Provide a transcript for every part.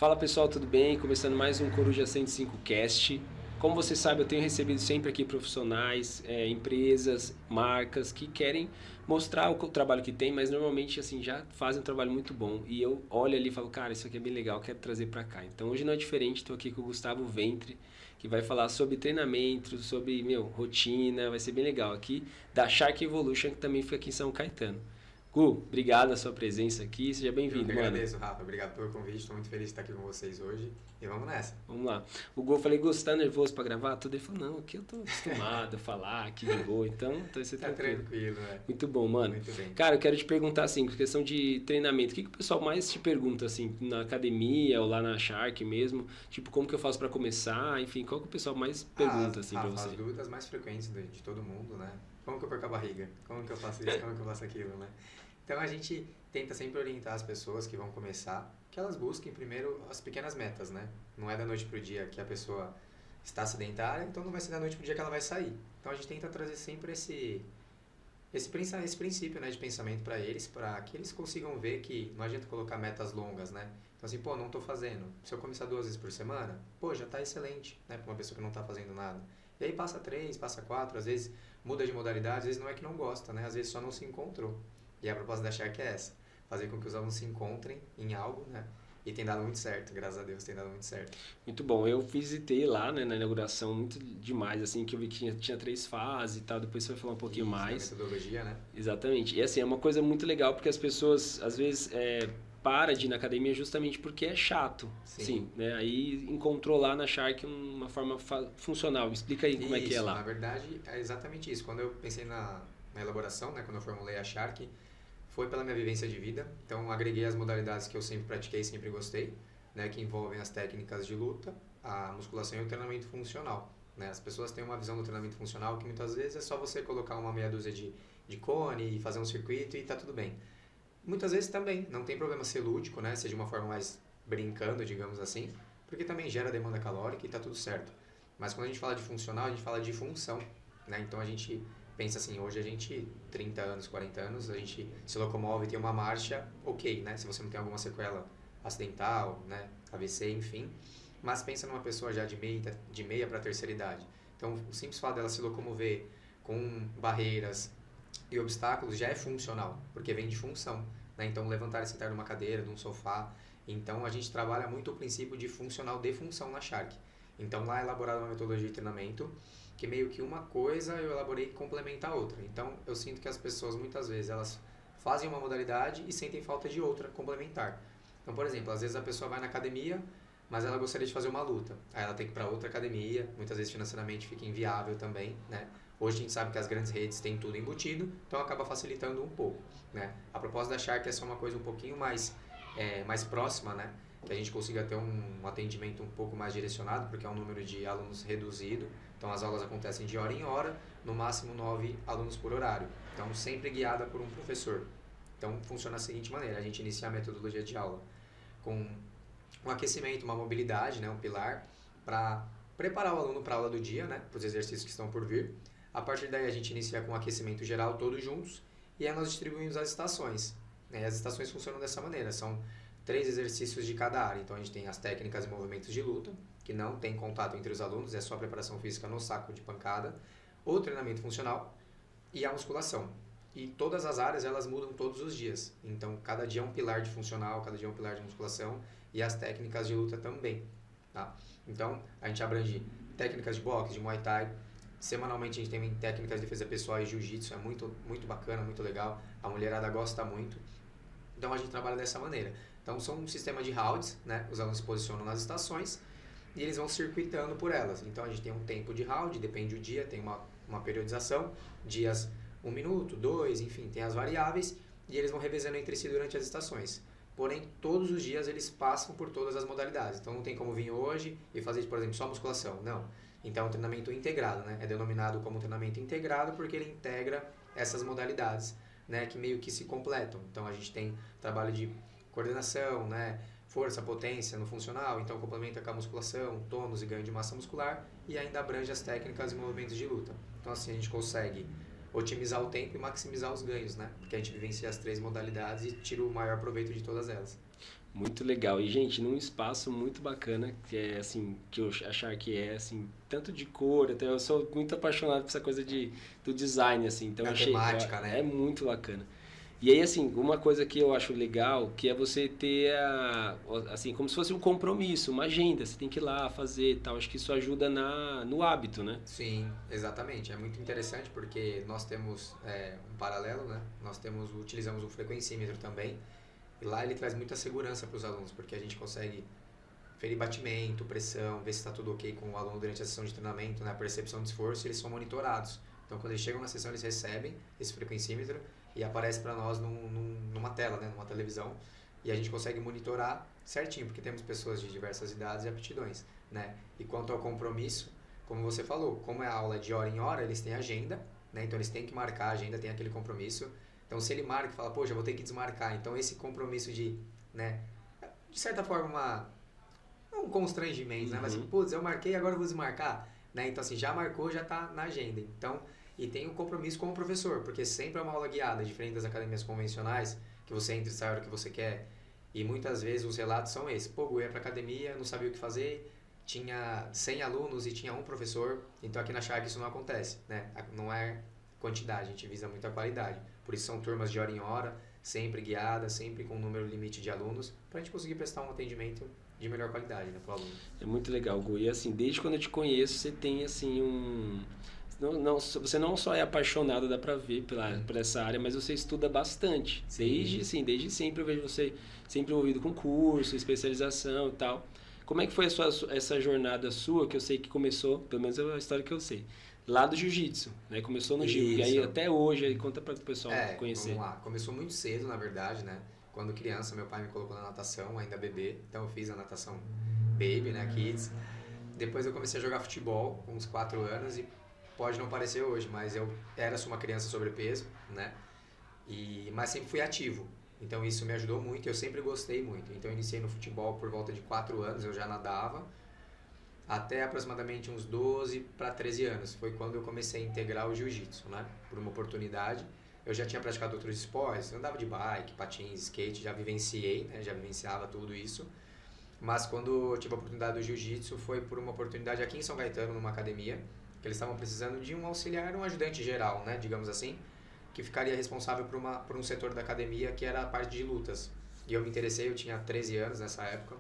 Fala pessoal, tudo bem? Começando mais um Coruja 105 Cast. Como você sabe, eu tenho recebido sempre aqui profissionais, empresas, marcas que querem mostrar o trabalho que tem, mas normalmente assim já fazem um trabalho muito bom. E eu olho ali e falo, cara, isso aqui é bem legal, quero trazer para cá. Então hoje não é diferente, estou aqui com o Gustavo Ventre, que vai falar sobre treinamento, sobre rotina, vai ser bem legal aqui da Shark Evolution, que também fica aqui em São Caetano. Gu, obrigado pela sua presença aqui, seja Eu bem-vindo, que mano. agradeço, Rafa. Obrigado pelo convite. Estou muito feliz de estar aqui com vocês hoje. E vamos nessa. Vamos lá. O Gu, eu falei, Gu, você tá nervoso pra gravar? Tudo ele falou, não, aqui eu tô acostumado a falar, aqui de boa, então vai ser Tá tranquilo. tranquilo, né? Muito bom, mano. Muito bem. Cara, eu quero te perguntar, assim, por questão de treinamento, o que o pessoal mais te pergunta, assim, na academia ou lá na Shark mesmo? Tipo, como que eu faço pra começar? Enfim, qual que o pessoal mais pergunta, assim, pra Rafa, você? as dúvidas mais frequentes de todo mundo, né? Como que eu perco a barriga? Como que eu faço isso? Como que eu faço aquilo, né? Então a gente tenta sempre orientar as pessoas que vão começar, que elas busquem primeiro as pequenas metas, né? Não é da noite pro dia que a pessoa está sedentária, então não vai ser da noite pro dia que ela vai sair. Então a gente tenta trazer sempre esse princípio, né, de pensamento para eles, para que eles consigam ver que não adianta colocar metas longas, né? Então assim, pô, não estou fazendo. Se eu começar 2 vezes por semana, pô, já está excelente, né, para uma pessoa que não está fazendo nada. E aí passa 3, passa 4, às vezes muda de modalidade, às vezes não é que não gosta, né? Às vezes só não se encontrou. E a proposta da Shark é essa, fazer com que os alunos se encontrem em algo, né? E tem dado muito certo, graças a Deus tem dado muito certo. Muito bom. Eu visitei lá, né, na inauguração, muito demais, assim, que eu vi que tinha 3 fases e tal, depois você vai falar um pouquinho Isso, a mais. metodologia, né? Exatamente. E assim, é uma coisa muito legal porque as pessoas, às vezes, para de ir na academia justamente porque é chato. Sim. Sim, né? Aí encontrou lá na Shark uma forma funcional. Me explica aí como é que é Isso, na lá. verdade, é exatamente isso. Quando eu pensei na elaboração, né, quando eu formulei a Shark, foi pela minha vivência de vida. Então, agreguei as modalidades que eu sempre pratiquei, sempre gostei, né, que envolvem as técnicas de luta, a musculação e o treinamento funcional. Né? As pessoas têm uma visão do treinamento funcional que muitas vezes é só você colocar uma meia dúzia de cone e fazer um circuito e tá tudo bem. Muitas vezes também, não tem problema ser lúdico, né, ser de uma forma mais brincando, digamos assim, porque também gera demanda calórica e tá tudo certo. Mas quando a gente fala de funcional, a gente fala de função, né? Então a gente pensa assim, hoje a gente, 30 anos, 40 anos, a gente se locomove e tem uma marcha, ok, né? Se você não tem alguma sequela acidental, né? AVC, enfim. Mas pensa numa pessoa já de meia para terceira idade. Então o simples fato dela se locomover com barreiras e obstáculos já é funcional, porque vem de função. Né? Então levantar e sentar numa cadeira, de um sofá. Então a gente trabalha muito o princípio de funcional de função na Shark. Então lá é elaborada uma metodologia de treinamento que meio que uma coisa eu elaborei que complementa a outra. Então eu sinto que as pessoas muitas vezes elas fazem uma modalidade e sentem falta de outra complementar. Então, por exemplo, às vezes a pessoa vai na academia, mas ela gostaria de fazer uma luta. Aí ela tem que ir para outra academia, muitas vezes financeiramente fica inviável também, né? Hoje a gente sabe que as grandes redes têm tudo embutido, então acaba facilitando um pouco, né? A proposta da Shark é só uma coisa um pouquinho mais próxima, né? Que a gente consiga ter um atendimento um pouco mais direcionado, porque é um número de alunos reduzido. Então as aulas acontecem de hora em hora, no máximo 9 alunos por horário. Então sempre guiada por um professor. Então funciona da seguinte maneira, a gente inicia a metodologia de aula com um aquecimento, uma mobilidade, né, um pilar, para preparar o aluno para a aula do dia, né, para os exercícios que estão por vir. A partir daí a gente inicia com um aquecimento geral todos juntos e aí nós distribuímos as estações. Né, as estações funcionam dessa maneira, são 3 exercícios de cada área. Então a gente tem as técnicas e movimentos de luta, que não tem contato entre os alunos, é só preparação física no saco de pancada, o treinamento funcional e a musculação. E todas as áreas elas mudam todos os dias. Então cada dia é um pilar de funcional, cada dia é um pilar de musculação e as técnicas de luta também. Tá? Então a gente abrange técnicas de boxe, de muay thai. Semanalmente a gente tem técnicas de defesa pessoal e jiu-jitsu, é muito, muito bacana, muito legal. A mulherada gosta muito. Então a gente trabalha dessa maneira. Então são um sistema de rounds, né? Os alunos se posicionam nas estações e eles vão circuitando por elas. Então a gente tem um tempo de round, depende do dia, tem uma periodização, dias 1 minuto, 2, enfim, tem as variáveis e eles vão revezando entre si durante as estações. Porém, todos os dias eles passam por todas as modalidades. Então não tem como vir hoje e fazer, por exemplo, só musculação. Não. Então é um treinamento integrado, né? É denominado como treinamento integrado porque ele integra essas modalidades, né, que meio que se completam. Então a gente tem trabalho de coordenação, né, força, potência no funcional, então complementa com a musculação, tônus e ganho de massa muscular e ainda abrange as técnicas e movimentos de luta. Então assim a gente consegue otimizar o tempo e maximizar os ganhos, né? Porque a gente vivencia as 3 modalidades e tira o maior proveito de todas elas. Muito legal. E, gente, num espaço muito bacana, que é assim, que eu achar que é assim, tanto de cor, até eu sou muito apaixonado por essa coisa do design, assim, então eu A achei, temática, é né? muito bacana. E aí, assim, uma coisa que eu acho legal, que é você ter assim, como se fosse um compromisso, uma agenda, você tem que ir lá fazer e tal, acho que isso ajuda no hábito, né? Sim, exatamente. É muito interessante porque nós temos um paralelo, né? Utilizamos o frequencímetro também. E lá ele traz muita segurança para os alunos, porque a gente consegue ferir batimento, pressão, ver se está tudo ok com o aluno durante a sessão de treinamento, né? A percepção de esforço, eles são monitorados. Então, quando eles chegam na sessão, eles recebem esse frequencímetro e aparece para nós numa tela, né? Numa televisão. E a gente consegue monitorar certinho, porque temos pessoas de diversas idades e aptidões, né? E quanto ao compromisso, como você falou, como é a aula de hora em hora, eles têm agenda, né? Então, eles têm que marcar a agenda, tem aquele compromisso. Então, se ele marca e fala, poxa, vou ter que desmarcar. Então, esse compromisso né, de certa forma, não um constrangimento, né? Mas, Uhum. putz, eu marquei, agora eu vou desmarcar. Né? Então, assim, já marcou, já está na agenda. Então, e tem um compromisso com o professor, porque sempre é uma aula guiada, diferente das academias convencionais, que você entra e sai a hora que você quer. E muitas vezes os relatos são esses. Pô, eu ia pra academia, não sabia o que fazer, tinha 100 alunos e tinha um professor. Então, aqui na Shark isso não acontece, né? Não é quantidade, a gente visa muito a qualidade. Por isso são turmas de hora em hora, sempre guiadas, sempre com um número limite de alunos, para a gente conseguir prestar um atendimento de melhor qualidade, né, para o aluno. É muito legal, Gu. E assim, desde quando eu te conheço, você tem assim um. Você não só é apaixonado, dá pra ver por essa área, mas você estuda bastante. Sim. Desde sempre eu vejo você sempre envolvido com curso, especialização e tal. Como é que foi essa jornada sua, que eu sei que começou, pelo menos é a história que eu sei, lá do jiu-jitsu, né? Começou no Gil. E aí Isso. até hoje, aí conta para o pessoal Vamos conhecer. lá. Começou muito cedo, na verdade, né? Quando criança, meu pai me colocou na natação, ainda bebê. Então eu fiz a natação baby, né, kids. Depois eu comecei a jogar futebol com uns 4 anos e pode não parecer hoje, mas eu era uma criança sobrepeso, né? Mas sempre fui ativo. Então isso me ajudou muito, eu sempre gostei muito. Então eu iniciei no futebol por volta de 4 anos, eu já nadava, até aproximadamente uns 12 para 13 anos. Foi quando eu comecei a integrar o jiu-jitsu, né? Por uma oportunidade. Eu já tinha praticado outros esportes, andava de bike, patins, skate, já vivenciei, né? Já vivenciava tudo isso. Mas quando eu tive a oportunidade do jiu-jitsu foi por uma oportunidade aqui em São Caetano, numa academia, que eles estavam precisando de um auxiliar, um ajudante geral, né? Digamos assim, que ficaria responsável por um setor da academia que era a parte de lutas. E eu me interessei, eu tinha 13 anos nessa época.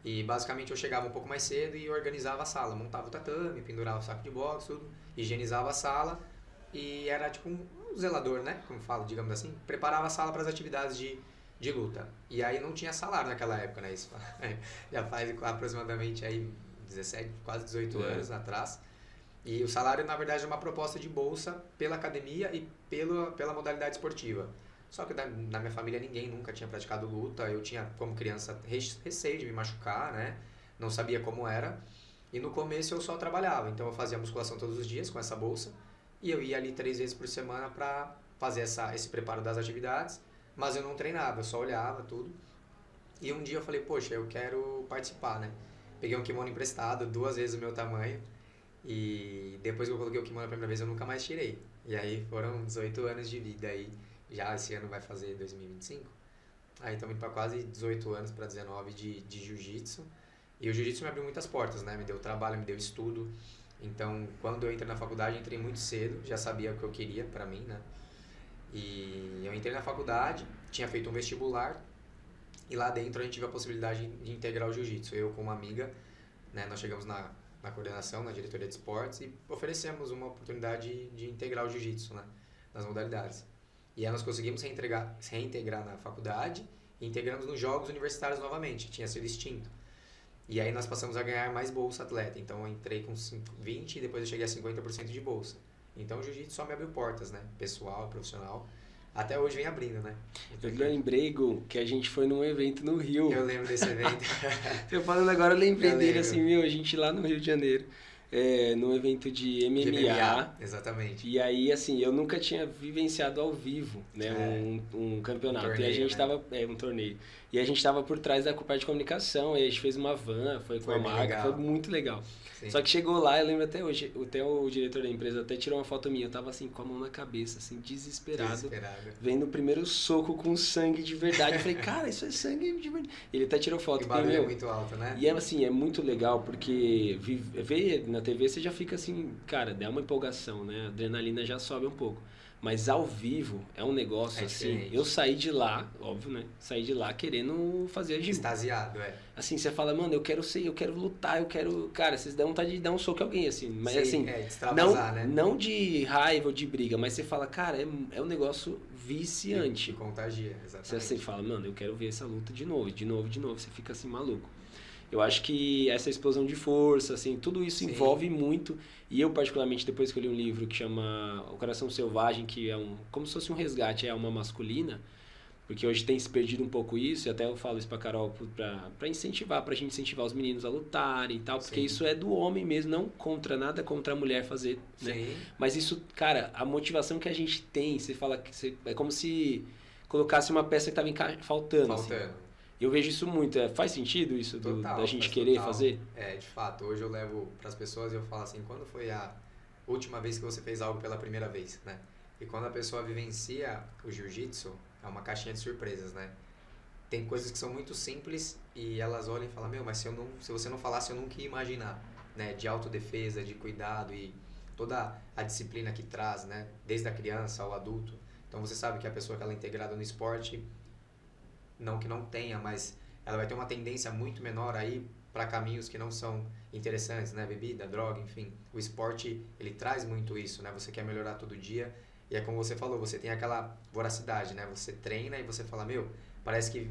E basicamente eu chegava um pouco mais cedo e organizava a sala, montava o tatame, pendurava o saco de boxe, tudo, higienizava a sala e era tipo um zelador, né? Como falo, digamos assim, preparava a sala para as atividades de luta. E aí não tinha salário naquela época, né? Isso já faz aproximadamente aí 17, quase 18 anos atrás. E o salário, na verdade, é uma proposta de bolsa pela academia e pela modalidade esportiva. Só que na minha família ninguém nunca tinha praticado luta. Eu tinha, como criança, receio de me machucar, né? Não sabia como era. E no começo eu só trabalhava. Então eu fazia musculação todos os dias com essa bolsa. E eu ia ali 3 vezes por semana para fazer esse preparo das atividades. Mas eu não treinava, eu só olhava tudo. E um dia eu falei, poxa, eu quero participar, né? Peguei um kimono emprestado, 2 vezes o meu tamanho. E depois que eu coloquei o kimono a primeira vez, eu nunca mais tirei. E aí foram 18 anos de vida aí. Já esse ano vai fazer 2025. Aí estamos indo para quase 18 anos, para 19 de jiu-jitsu. E o jiu-jitsu me abriu muitas portas, né? Me deu trabalho, me deu estudo. Então, quando eu entrei na faculdade, entrei muito cedo. Já sabia o que eu queria para mim, né? E eu entrei na faculdade, tinha feito um vestibular. E lá dentro a gente tive a possibilidade de integrar o jiu-jitsu. Eu com uma amiga, né? Nós chegamos na coordenação, na diretoria de esportes e oferecemos uma oportunidade de integrar o jiu-jitsu, né? Nas modalidades. E aí nós conseguimos reintegrar na faculdade e integramos nos Jogos Universitários novamente, que tinha sido extinto. E aí nós passamos a ganhar mais bolsa atleta. Então eu entrei com 20 e depois eu cheguei a 50% de bolsa. Então o jiu-jitsu só me abriu portas, né? Pessoal, profissional. Até hoje vem abrindo, né? Eu lembrei, Gu, que a gente foi num evento no Rio. Eu lembro desse evento. Você falando agora, eu lembrei Eu dele lembro. assim, meu, a gente lá no Rio de Janeiro. num evento de MMA. De MMA, exatamente. E aí, assim, eu nunca tinha vivenciado ao vivo, né, um campeonato. Torneio, e a gente né? tava, um torneio. E a gente tava por trás da parte de comunicação, e a gente fez uma van, foi com Foi a bem marca, legal. foi muito legal. Sim. Só que chegou lá, eu lembro até hoje, até o diretor da empresa até tirou uma foto minha, eu tava assim, com a mão na cabeça, assim, desesperado. Vendo o primeiro soco com sangue de verdade. Eu falei, cara, isso é sangue de verdade. Ele até tirou foto. E o barulho é muito alto, né? E é assim, é muito legal, porque ver na TV você já fica assim, cara, dá uma empolgação, né? A adrenalina já sobe um pouco. Mas ao vivo é um negócio assim. Diferente. Eu saí de lá, óbvio, né? Saí de lá querendo fazer a gym. Extasiado, Assim, você fala, mano, eu quero lutar, eu quero. Cara, vocês dão vontade de dar um soco em alguém, assim. Mas Sim, assim, de extravasar, né? não de raiva ou de briga, mas você fala, cara, é um negócio viciante. Que contagia, Você exatamente. assim fala, mano, eu quero ver essa luta de novo, de novo, de novo. Você fica assim maluco. Eu acho que essa explosão de força, assim, tudo isso Sim. envolve muito. E eu, particularmente, depois que eu li um livro que chama O Coração Selvagem, que é como se fosse um resgate, é a alma masculina, porque hoje tem se perdido um pouco isso, e até eu falo isso pra Carol, pra incentivar, pra gente incentivar os meninos a lutarem e tal, porque Sim. isso é do homem mesmo, não contra nada contra a mulher fazer, né? Sim. Mas isso, cara, a motivação que a gente tem, você fala que é como se colocasse uma peça que tava faltando. Assim. Eu vejo isso muito. Faz sentido isso da gente querer fazer? De fato. Hoje eu levo para as pessoas e eu falo assim, quando foi a última vez que você fez algo pela primeira vez, né? E quando a pessoa vivencia o jiu-jitsu, é uma caixinha de surpresas, né? Tem coisas que são muito simples e elas olham e falam, meu, mas se você não falasse, eu nunca ia imaginar, né? De autodefesa, de cuidado e toda a disciplina que traz, né? Desde a criança ao adulto. Então você sabe que a pessoa que ela é integrada no esporte, não que não tenha, mas ela vai ter uma tendência muito menor aí para caminhos que não são interessantes, né? Bebida, droga, enfim. O esporte, ele traz muito isso, né? Você quer melhorar todo dia e é como você falou, você tem aquela voracidade, né? Você treina e você fala, meu, parece que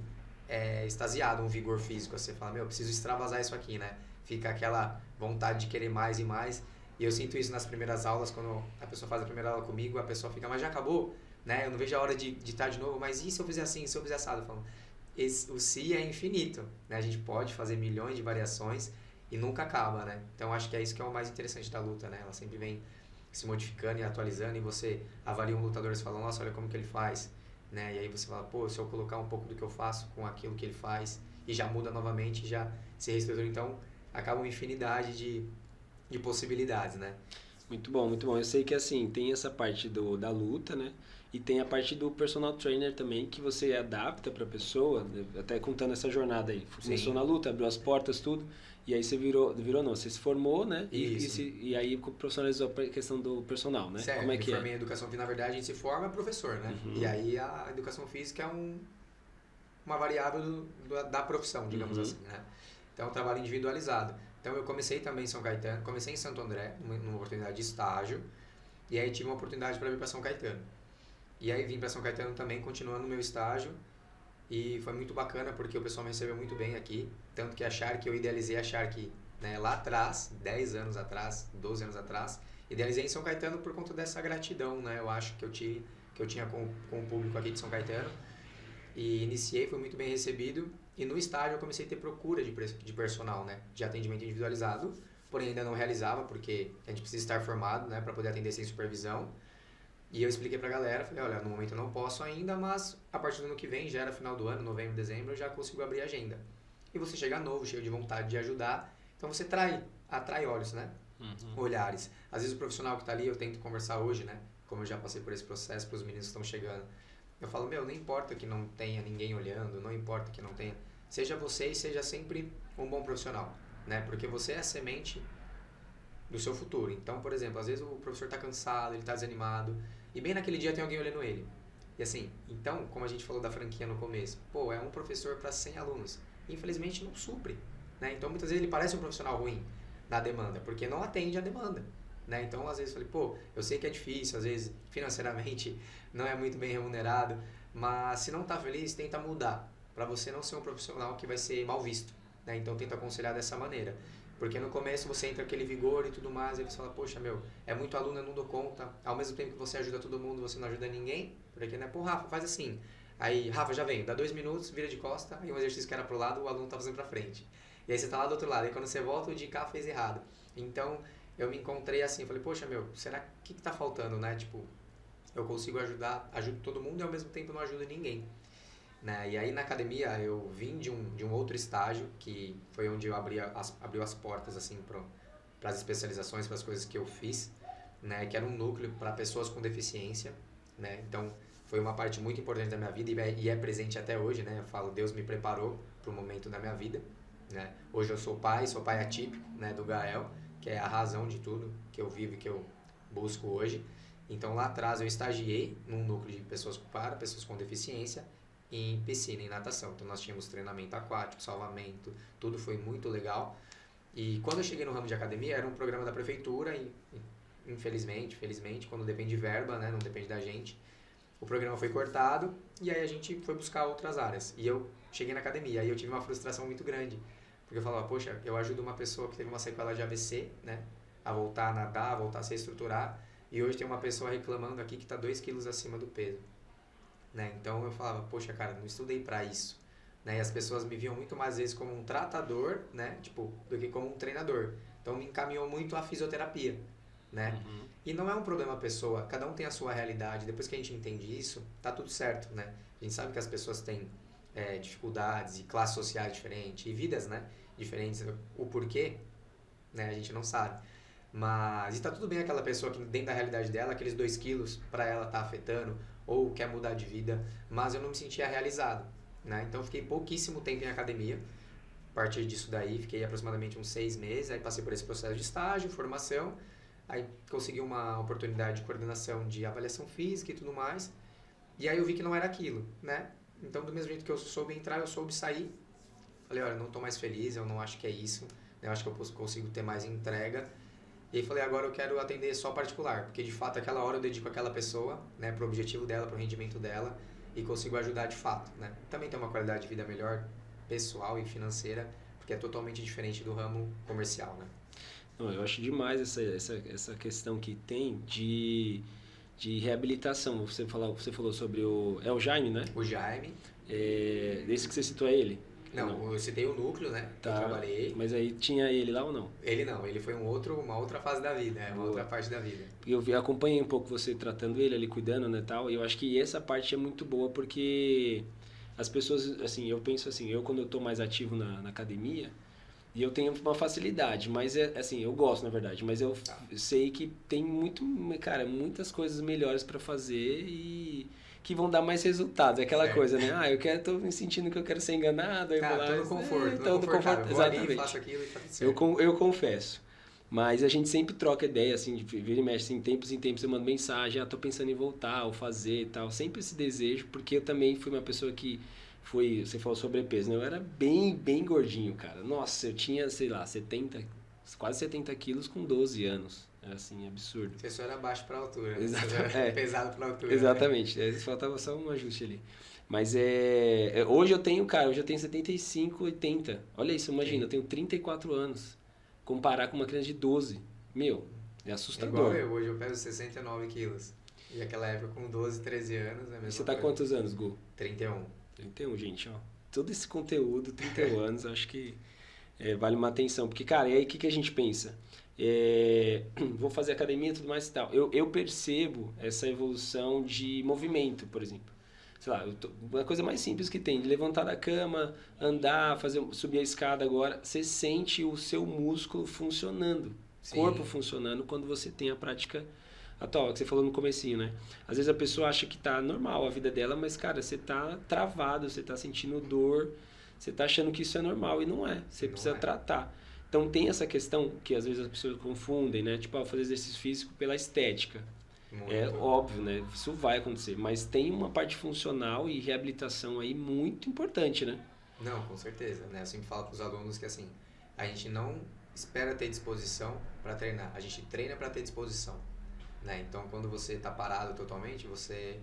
é extasiado um vigor físico. Você fala, meu, preciso extravasar isso aqui, né? Fica aquela vontade de querer mais e mais. E eu sinto isso nas primeiras aulas, quando a pessoa faz a primeira aula comigo, a pessoa fica, mas já acabou? Né? Eu não vejo a hora de estar de novo, mas e se eu fizer assim, se eu fizer assado? Eu falo, o si é infinito, né? A gente pode fazer milhões de variações e nunca acaba, né? Então acho que é isso que é o mais interessante da luta, né? Ela sempre vem se modificando e atualizando e você avalia um lutador e fala, nossa, olha como que ele faz, né? E aí você fala, pô, se eu colocar um pouco do que eu faço com aquilo que ele faz e já muda novamente, já se reestrutura, então acaba uma infinidade de possibilidades, né? Muito bom, muito bom. Eu sei que assim, tem essa parte da luta, né? E tem a parte do personal trainer também, que você adapta para a pessoa, até contando essa jornada aí. Começou na luta, abriu as portas, tudo, e aí você virou não, você se formou, né? E aí profissionalizou a questão do personal, né? Certo, como é que eu formei em educação física, na verdade a gente se forma professor, né? Uhum. E aí a educação física é uma variável da profissão, digamos assim, né? Então, um trabalho individualizado. Então, eu comecei também em São Caetano, comecei em Santo André, numa oportunidade de estágio, e aí tive uma oportunidade para vir para São Caetano. E aí vim para São Caetano também, continuando o meu estágio, e foi muito bacana porque o pessoal me recebeu muito bem aqui, tanto que a Shark, eu idealizei a Shark, né, lá atrás, 10 anos atrás, 12 anos atrás, idealizei em São Caetano por conta dessa gratidão, né, eu acho que eu tinha com o público aqui de São Caetano, e iniciei, fui muito bem recebido, e no estágio eu comecei a ter procura de personal, né, de atendimento individualizado, porém ainda não realizava, porque a gente precisa estar formado, né, para poder atender sem supervisão. E eu expliquei pra galera, falei, olha, no momento eu não posso ainda, mas a partir do ano que vem, já era final do ano, novembro, dezembro, eu já consigo abrir a agenda. E você chega novo, cheio de vontade de ajudar, então você atrai olhos, né? Olhares. Às vezes o profissional que tá ali, eu tento conversar hoje, né? Como eu já passei por esse processo, pros meninos que estão chegando. Eu falo, meu, não importa que não tenha ninguém olhando, não importa que não tenha... Seja você e seja sempre um bom profissional, né? Porque você é a semente do seu futuro. Então, por exemplo, às vezes o professor tá cansado, ele tá desanimado, e bem naquele dia tem alguém olhando ele. E assim, então, como a gente falou da franquia no começo, pô, é um professor para 100 alunos. Infelizmente não supre, né? Então, muitas vezes ele parece um profissional ruim na demanda, porque não atende a demanda, né? Então, às vezes eu falei, pô, eu sei que é difícil, às vezes financeiramente não é muito bem remunerado, mas se não tá feliz, tenta mudar, para você não ser um profissional que vai ser mal visto, né? Então, tenta aconselhar dessa maneira. Porque no começo você entra aquele vigor e tudo mais, e você fala, poxa, meu, é muito aluno, eu não dou conta. Ao mesmo tempo que você ajuda todo mundo, você não ajuda ninguém. Porque, né, pô, Rafa, faz assim. Aí, Rafa, já vem, dá 2 minutos, vira de costa, aí um exercício que era pro lado, o aluno tá fazendo pra frente. E aí você tá lá do outro lado, e quando você volta, o de cá fez errado. Então, eu me encontrei assim, falei, poxa, será que tá faltando, né? Tipo, eu consigo ajudo todo mundo e ao mesmo tempo não ajudo ninguém. Né? E aí na academia eu vim de um outro estágio, que foi onde eu abriu as portas assim, para as especializações, para as coisas que eu fiz, né? Que era um núcleo para pessoas com deficiência. Né? Então foi uma parte muito importante da minha vida e é presente até hoje. Né? Eu falo, Deus me preparou para o momento da minha vida. Né? Hoje eu sou pai atípico, né, do Gael, que é a razão de tudo que eu vivo e que eu busco hoje. Então lá atrás eu estagiei num núcleo de pessoas com deficiência, em piscina e natação. Então nós tínhamos treinamento aquático, salvamento, tudo foi muito legal. E quando eu cheguei no ramo de academia, era um programa da prefeitura e felizmente, quando depende de verba, né, não depende da gente, o programa foi cortado e aí a gente foi buscar outras áreas. E eu cheguei na academia, aí eu tive uma frustração muito grande, porque eu falava, poxa, eu ajudo uma pessoa que teve uma sequela de AVC, né, a voltar a nadar, a voltar a se estruturar, e hoje tem uma pessoa reclamando aqui que está 2 quilos acima do peso. Né? Então eu falava, poxa, cara, não estudei para isso. Né? E as pessoas me viam muito mais vezes como um tratador, né? Tipo, do que como um treinador. Então me encaminhou muito à fisioterapia. Né? Uhum. E não é um problema a pessoa, cada um tem a sua realidade. Depois que a gente entende isso, tá tudo certo. Né? A gente sabe que as pessoas têm dificuldades e classes sociais diferentes e vidas, né, diferentes. O porquê, né, a gente não sabe. Mas está tudo bem aquela pessoa que dentro da realidade dela, aqueles 2 quilos para ela tá afetando ou quer mudar de vida, mas eu não me sentia realizado, né? Então fiquei pouquíssimo tempo em academia. A partir disso daí, fiquei aproximadamente uns 6 meses, aí passei por esse processo de estágio, formação, aí consegui uma oportunidade de coordenação de avaliação física e tudo mais, e aí eu vi que não era aquilo, né? Então do mesmo jeito que eu soube entrar, eu soube sair. Falei, olha, não estou mais feliz, eu não acho que é isso, né? Eu acho que eu consigo ter mais entrega. E aí falei, agora eu quero atender só particular, porque de fato aquela hora eu dedico àquela pessoa, né, pro objetivo dela, pro rendimento dela, e consigo ajudar de fato, né. Também tem uma qualidade de vida melhor, pessoal e financeira, porque é totalmente diferente do ramo comercial, né. Não, eu acho demais essa questão que tem de reabilitação. Você falou sobre o Jaime, né? O Jaime. Desde que você citou ele. Não, eu citei o núcleo, né, que eu trabalhei. Mas aí tinha ele lá ou não? Ele não, ele foi uma outra fase da vida, uma outra parte da vida. Eu acompanhei um pouco você tratando ele ali, cuidando, né, tal, e eu acho que essa parte é muito boa porque as pessoas, assim, eu penso assim, eu quando eu tô mais ativo na academia, e eu tenho uma facilidade, mas assim, eu gosto na verdade, mas eu sei que tem muitas coisas melhores para fazer e que vão dar mais resultados. É aquela coisa, né? Tô me sentindo que eu quero ser enganado. Aí vou lá, todo conforto, todo conforto. Exatamente. Ali, faço aquilo e tá tudo certo. Eu confesso. Mas a gente sempre troca ideia, assim, de vira e mexe, assim, tempos em tempos eu mando mensagem, tô pensando em voltar ou fazer e tal. Sempre esse desejo, porque eu também fui uma pessoa que você falou sobrepeso, né? Eu era bem, bem gordinho, cara. Nossa, eu tinha, sei lá, quase 70 quilos com 12 anos. Era assim, absurdo. Você só era baixo pra altura, né? Exatamente. Você era pesado pra altura. Exatamente. Né? Faltava só um ajuste ali. Mas hoje eu tenho 75, 80. Olha isso, imagina, eu tenho 34 anos. Comparar com uma criança de 12. Meu, é assustador. Igual hoje eu peso 69 quilos. E aquela época com 12, 13 anos é a mesma E você tá coisa. quantos anos, Gu? 31. 31, gente, ó. Todo esse conteúdo, 31 anos, acho que vale uma atenção. Porque, cara, e aí o que a gente pensa? Vou fazer academia e tudo mais e tal. Eu percebo essa evolução de movimento, por exemplo. Sei lá, uma coisa mais simples que tem, de levantar da cama, andar, subir a escada agora, você sente o seu músculo funcionando, corpo funcionando quando você tem a prática atual, que você falou no comecinho, né? Às vezes a pessoa acha que tá normal a vida dela, mas, cara, você tá travado, você tá sentindo dor, você tá achando que isso é normal e não é, você precisa tratar. Então tem essa questão que às vezes as pessoas confundem, né? Tipo, fazer exercício físico pela estética. Muito. Óbvio, né? Isso vai acontecer, mas tem uma parte funcional e reabilitação aí muito importante, né? Não, com certeza, né? Eu sempre falo para os alunos que assim, a gente não espera ter disposição para treinar, a gente treina para ter disposição, né? Então, quando você está parado totalmente, você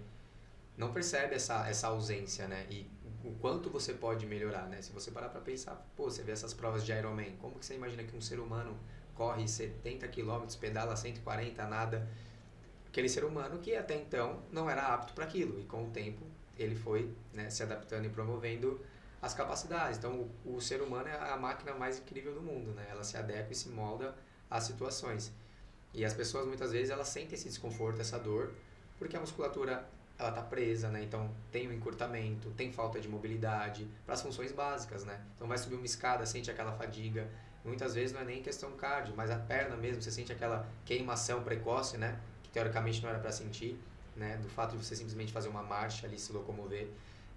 não percebe essa ausência, né? E o quanto você pode melhorar, né? Se você parar para pensar, pô, você vê essas provas de Ironman, como que você imagina que um ser humano corre 70 km, pedala 140, nada? Aquele ser humano que até então não era apto para aquilo, e com o tempo ele foi, né, se adaptando e promovendo as capacidades. Então o ser humano é a máquina mais incrível do mundo, né? Ela se adequa e se molda às situações. E as pessoas muitas vezes elas sentem esse desconforto, essa dor, porque a musculatura ela tá presa, né? Então tem um encurtamento, tem falta de mobilidade para as funções básicas, né? Então vai subir uma escada, sente aquela fadiga. Muitas vezes não é nem questão cardio, mas a perna mesmo, você sente aquela queimação precoce, né? Que teoricamente não era para sentir, né? Do fato de você simplesmente fazer uma marcha ali, se locomover.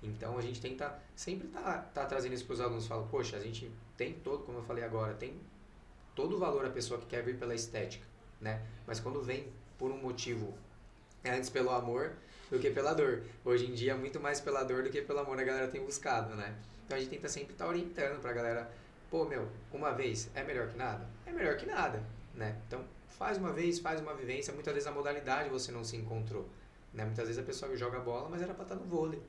Então a gente tenta sempre tá trazendo isso para os alunos. Fala, poxa, a gente tem todo, como eu falei agora, tem todo o valor a pessoa que quer vir pela estética, né? Mas quando vem por um motivo, é antes pelo amor do que pela dor. Hoje em dia, muito mais pela dor do que pelo amor a galera tem buscado, né? Então a gente tenta sempre estar orientando pra galera, pô, meu, uma vez é melhor que nada? É melhor que nada, né? Então faz uma vez, faz uma vivência, muitas vezes a modalidade você não se encontrou, né? Muitas vezes a pessoa joga bola, mas era pra estar no vôlei,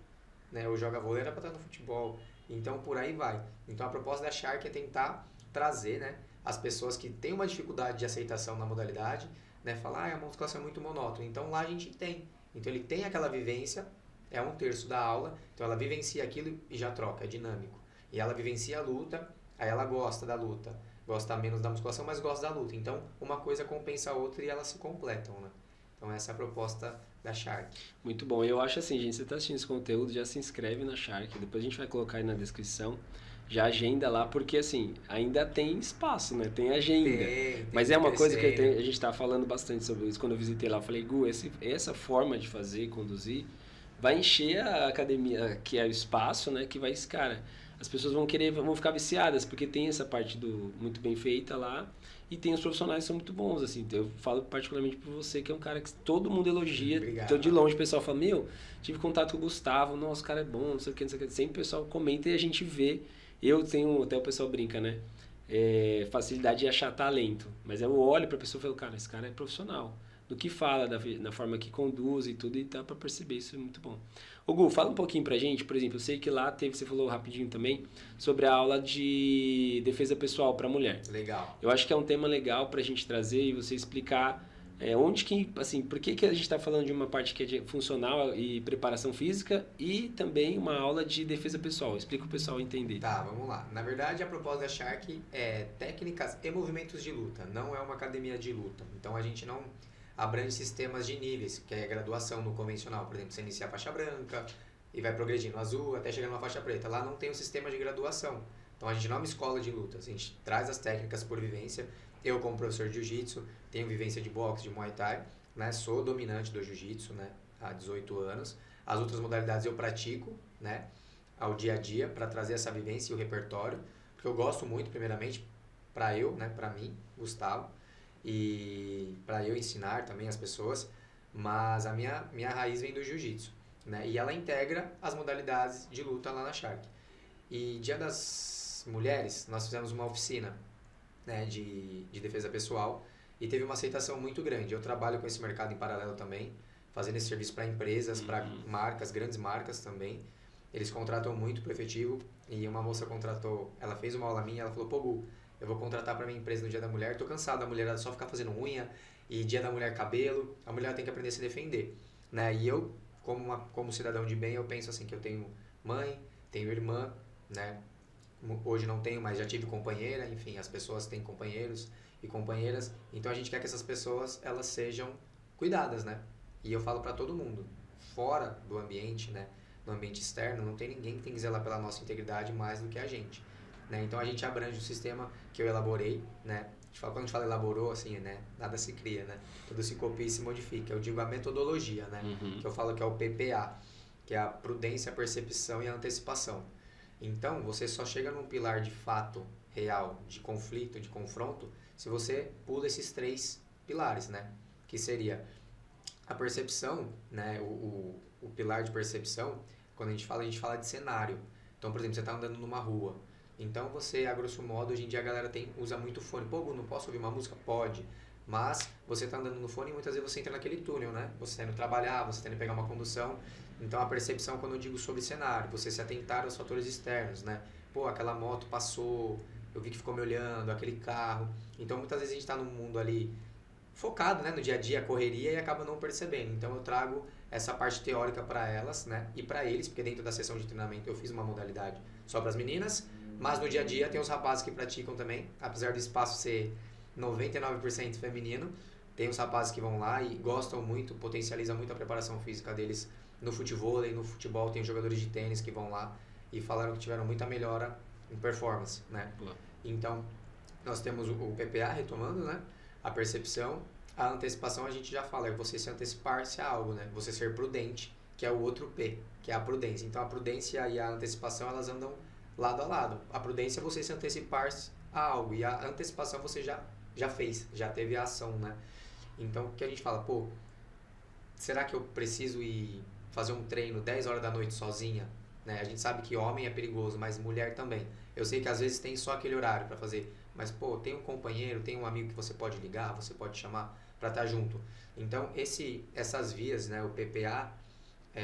né? Ou joga vôlei, era pra estar no futebol. Então por aí vai. Então a proposta da Shark é tentar trazer, né, as pessoas que têm uma dificuldade de aceitação na modalidade, né, falar, a musculação é muito monótona. Então lá a gente tem. Então ele tem aquela vivência, é 1/3 da aula, então ela vivencia aquilo e já troca, é dinâmico. E ela vivencia a luta, aí ela gosta da luta, gosta menos da musculação, mas gosta da luta. Então uma coisa compensa a outra e elas se completam, né? Então essa é a proposta da Shark. Muito bom. Eu acho assim, gente, você está assistindo esse conteúdo, já se inscreve na Shark, depois a gente vai colocar aí na descrição, já agenda lá, porque assim, ainda tem espaço, né? Tem agenda. Tem Mas é uma coisa que terceiro. a gente estava falando bastante sobre isso quando eu visitei lá. Eu falei, Gu, essa forma de fazer, conduzir, vai encher a academia, que é o espaço, né? Que vai, cara, as pessoas vão ficar viciadas, porque tem essa parte do muito bem feita lá, e tem os profissionais que são muito bons, assim. Eu falo particularmente por você, que é um cara que todo mundo elogia. Obrigado. Então, de longe o pessoal fala, meu, tive contato com o Gustavo, nossa, o cara é bom, não sei o que, não sei o que. Sempre o pessoal comenta e a gente vê. Eu tenho, até o pessoal brinca, né? Facilidade de achar talento. Mas eu olho pra pessoa e falo, cara, esse cara é profissional. Do que fala, na forma que conduz e tudo, e dá pra perceber, isso é muito bom. Ô Gu, fala um pouquinho pra gente, por exemplo, eu sei que lá você falou rapidinho também, sobre a aula de defesa pessoal pra mulher. Legal. Eu acho que é um tema legal pra gente trazer e você explicar onde que, assim, por que a gente está falando de uma parte que é funcional e preparação física e também uma aula de defesa pessoal. Explica o pessoal entender. Tá, vamos lá. Na verdade, a proposta da Shark é técnicas e movimentos de luta, não é uma academia de luta. Então a gente não abrange sistemas de níveis, que é graduação no convencional. Por exemplo, você inicia a faixa branca e vai progredindo azul até chegar numa faixa preta. Lá não tem um sistema de graduação. Então a gente não é uma escola de luta, a gente traz as técnicas por vivência. Eu, como professor de jiu-jitsu, tenho vivência de boxe, de muay thai, né? Sou dominante do jiu-jitsu, né? Há 18 anos. As outras modalidades eu pratico, né? Ao dia a dia, para trazer essa vivência e o repertório, porque eu gosto muito, primeiramente, para eu, né? Para mim, Gustavo, e para eu ensinar também as pessoas, mas a minha raiz vem do jiu-jitsu, né? E ela integra as modalidades de luta lá na Shark. E Dia das Mulheres, nós fizemos uma oficina, né, de defesa pessoal e teve uma aceitação muito grande. Eu trabalho com esse mercado em paralelo também, fazendo esse serviço para empresas, para marcas, grandes marcas também. Eles contratam muito pro efetivo e uma moça contratou, ela fez uma aula minha, ela falou, pô Gu, eu vou contratar para minha empresa no Dia da Mulher, tô cansado da mulherada só ficar fazendo unha e Dia da Mulher cabelo, a mulher tem que aprender a se defender, né? E eu, como cidadão de bem, eu penso assim, que eu tenho mãe, tenho irmã, né? Hoje não tenho, mas já tive companheira, enfim, as pessoas têm companheiros e companheiras, então a gente quer que essas pessoas, elas sejam cuidadas, né? E eu falo para todo mundo, fora do ambiente, né? No ambiente externo, não tem ninguém que tem que zelar pela nossa integridade mais do que a gente, né? Então a gente abrange o sistema que eu elaborei, né? Quando a gente fala elaborou, assim, né? Nada se cria, né? Tudo se copia e se modifica. Eu digo a metodologia, né? Que eu falo que é o PPA, que é a prudência, a percepção e a antecipação. Então, você só chega num pilar de fato real, de conflito, de confronto, se você pula esses 3 pilares, né? Que seria a percepção, né? O pilar de percepção, quando a gente fala de cenário. Então, por exemplo, você está andando numa rua. Então, você, a grosso modo, hoje em dia a galera usa muito fone. Pô, não posso ouvir uma música? Pode. Mas você está andando no fone e muitas vezes você entra naquele túnel, né? Você está indo trabalhar, você está indo pegar uma condução. Então, a percepção, quando eu digo sobre cenário, você se atentar aos fatores externos, né? Pô, aquela moto passou, eu vi que ficou me olhando, aquele carro. Então, muitas vezes a gente está num mundo ali focado, né? No dia a dia, correria, e acaba não percebendo. Então, eu trago essa parte teórica para elas, né? E para eles, porque dentro da sessão de treinamento eu fiz uma modalidade só para as meninas, mas no dia a dia tem os rapazes que praticam também, apesar do espaço ser 99% feminino, Tem os rapazes que vão lá e gostam muito, potencializa muito a preparação física deles no futevôlei, no futebol. Tem jogadores de tênis que vão lá e falaram que tiveram muita melhora em performance, né? Boa. Então, nós temos o PPA retomando, né? A percepção, a antecipação a gente já fala, é você se antecipar-se a algo, né? Você ser prudente, que é o outro P, que é a prudência. Então, a prudência e a antecipação, elas andam lado a lado. A prudência é você se antecipar-se a algo e a antecipação você já fez, já teve a ação, né? Então, o que a gente fala, pô, será que eu preciso ir fazer um treino 10 horas da noite sozinha? Né? A gente sabe que homem é perigoso, mas mulher também. Eu sei que às vezes tem só aquele horário para fazer, mas pô, tem um companheiro, tem um amigo que você pode ligar, você pode chamar para estar junto. Então, essas vias, né, o PPA,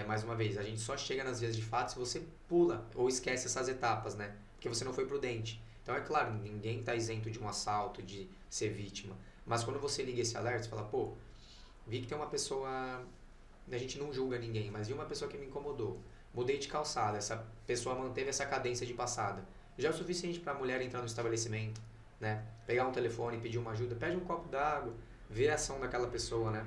mais uma vez, a gente só chega nas vias de fato se você pula ou esquece essas etapas, né? Porque você não foi prudente. Então, é claro, ninguém está isento de um assalto, de ser vítima. Mas quando você liga esse alerta, você fala, pô, vi que tem uma pessoa, a gente não julga ninguém, mas vi uma pessoa que me incomodou. Mudei de calçada, essa pessoa manteve essa cadência de passada. Já é o suficiente para a mulher entrar no estabelecimento, né? Pegar um telefone, pedir uma ajuda, pede um copo d'água, ver a ação daquela pessoa, né?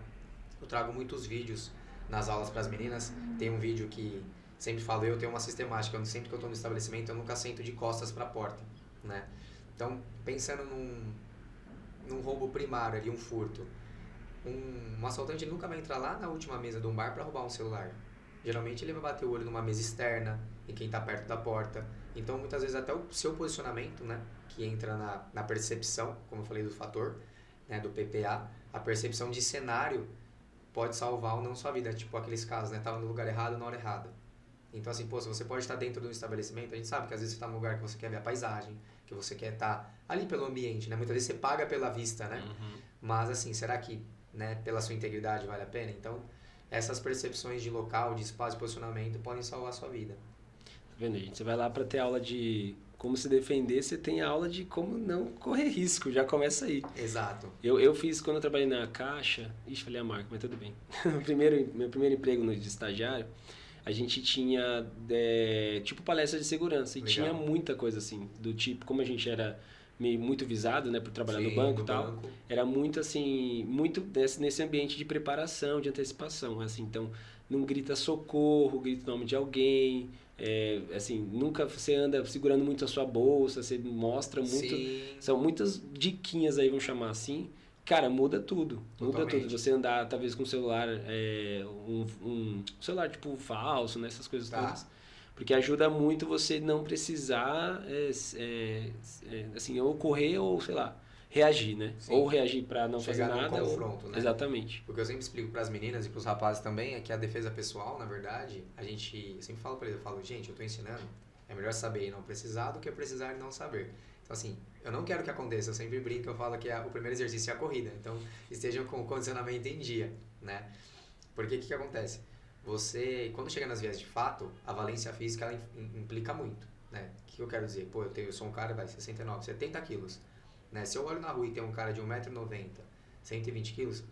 Eu trago muitos vídeos nas aulas para as meninas. Tem um vídeo que sempre falo, eu tenho uma sistemática, sempre que eu estou no estabelecimento eu nunca sento de costas para a porta, né? Então, pensando num roubo primário ali, um furto, um assaltante nunca vai entrar lá na última mesa de um bar para roubar um celular. Geralmente ele vai bater o olho numa mesa externa, em quem está perto da porta. Então, muitas vezes até o seu posicionamento, né, que entra na percepção, como eu falei do fator, né, do PPA, a percepção de cenário pode salvar ou não sua vida. Tipo aqueles casos, né, estava no lugar errado na hora errada. Então, assim, pô, se você pode estar dentro de um estabelecimento, a gente sabe que às vezes você está num lugar que você quer ver a paisagem, que você quer estar ali pelo ambiente, né? Muitas vezes você paga pela vista, né? Uhum. Mas, assim, será que, né, pela sua integridade vale a pena? Então, essas percepções de local, de espaço e posicionamento podem salvar a sua vida. Tá vendo, gente? Você vai lá para ter aula de como se defender, você tem aula de como não correr risco, já começa aí. Exato. Eu fiz, quando eu trabalhei na Caixa, falei a marca, mas tudo bem. Meu primeiro emprego de estagiário, a gente tinha tipo palestra de segurança e Legal. tinha muita coisa assim, do tipo, como a gente era muito visado, né, por trabalhar Sim, no banco no e tal, banco. era muito assim, muito nesse ambiente de preparação, de antecipação, assim, então não grita socorro, grita o nome de alguém, assim, nunca você anda segurando muito a sua bolsa, você mostra muito, Sim. são muitas diquinhas aí, vamos chamar assim. Cara, muda tudo. Muda Totalmente. tudo. Você andar, talvez, com um celular, um celular, tipo, falso, né? Essas coisas Tá. todas. Porque ajuda muito você não precisar, assim, ou correr ou, sei lá, reagir, né? Sim. Ou reagir pra não Chegar fazer num nada. confronto, né? Exatamente. O que eu sempre explico para as meninas e para os rapazes também é que a defesa pessoal, na verdade, eu sempre falo para eles, eu falo, gente, eu estou ensinando, é melhor saber e não precisar do que precisar e não saber. Então, assim, eu não quero que aconteça, eu sempre brinco, eu falo que o primeiro exercício é a corrida, então estejam com o condicionamento em dia, né? Porque o que acontece? Você, quando chega nas vias de fato, a valência física ela implica muito, né? O que eu quero dizer? Pô, eu sou um cara, 69, 70 quilos, né? Se eu olho na rua e tem um cara de 1,90 m, 120 quilos,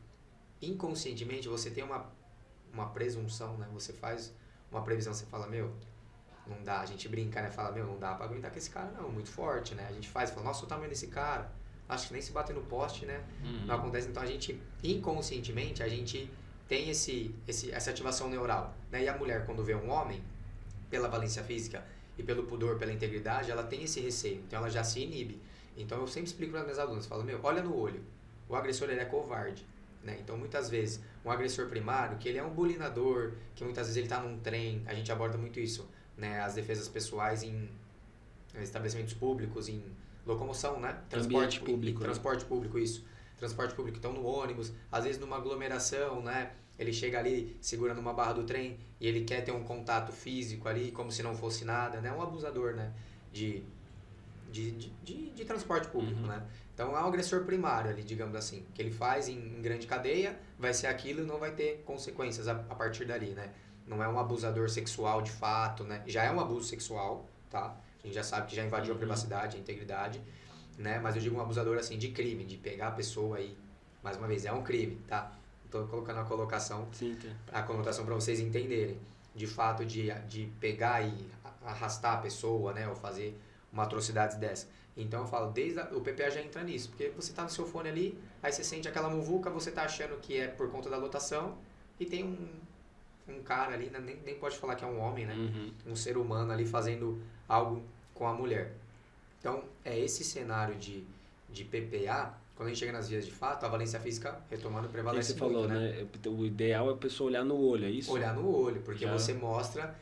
inconscientemente você tem uma presunção, né? Você faz uma previsão, você fala, meu, não dá, a gente brinca, né? Fala, meu, não dá pra aguentar com esse cara não, muito forte, né? A gente fala, nossa, o tamanho desse cara, acho que nem se bater no poste, né? Não acontece, então a gente, inconscientemente, a gente tem essa ativação neural, né? E a mulher, quando vê um homem, pela valência física e pelo pudor, pela integridade, ela tem esse receio, então ela já se inibe. Então eu sempre explico para as minhas alunas, falo, meu, olha no olho, o agressor ele é covarde, né? Então muitas vezes um agressor primário, que ele é um bulinador, que muitas vezes ele está num trem, a gente aborda muito isso, né? As defesas pessoais em estabelecimentos públicos, em locomoção, né? Ambiente público. Transporte público, isso. Transporte público, então no ônibus, às vezes numa aglomeração, né? Ele chega ali, segura numa barra do trem e ele quer ter um contato físico ali, como se não fosse nada, né? Um abusador, né? De transporte público, né? Então é um agressor primário ali, digamos assim, que ele faz em grande cadeia, vai ser aquilo e não vai ter consequências a partir dali, né? Não é um abusador sexual de fato, né? Já é um abuso sexual, tá? A gente já sabe que já invadiu a privacidade, a integridade, né? Mas eu digo um abusador assim de crime, de pegar a pessoa aí, mais uma vez, é um crime, tá? Estou colocando a colocação, Sim, tá. a conotação para vocês entenderem. De fato de pegar e arrastar a pessoa, né? Ou fazer uma atrocidade dessa. Então eu falo, o PPA já entra nisso, porque você tá no seu fone ali, aí você sente aquela muvuca, você tá achando que é por conta da lotação, e tem um cara ali, né, nem pode falar que é um homem, né? Um ser humano ali fazendo algo com a mulher. Então, é esse cenário de PPA, quando a gente chega nas vias de fato, a valência física retomando prevalece você muito, falou, né? O ideal é a pessoa olhar no olho, é isso? Olhar no olho, porque você mostra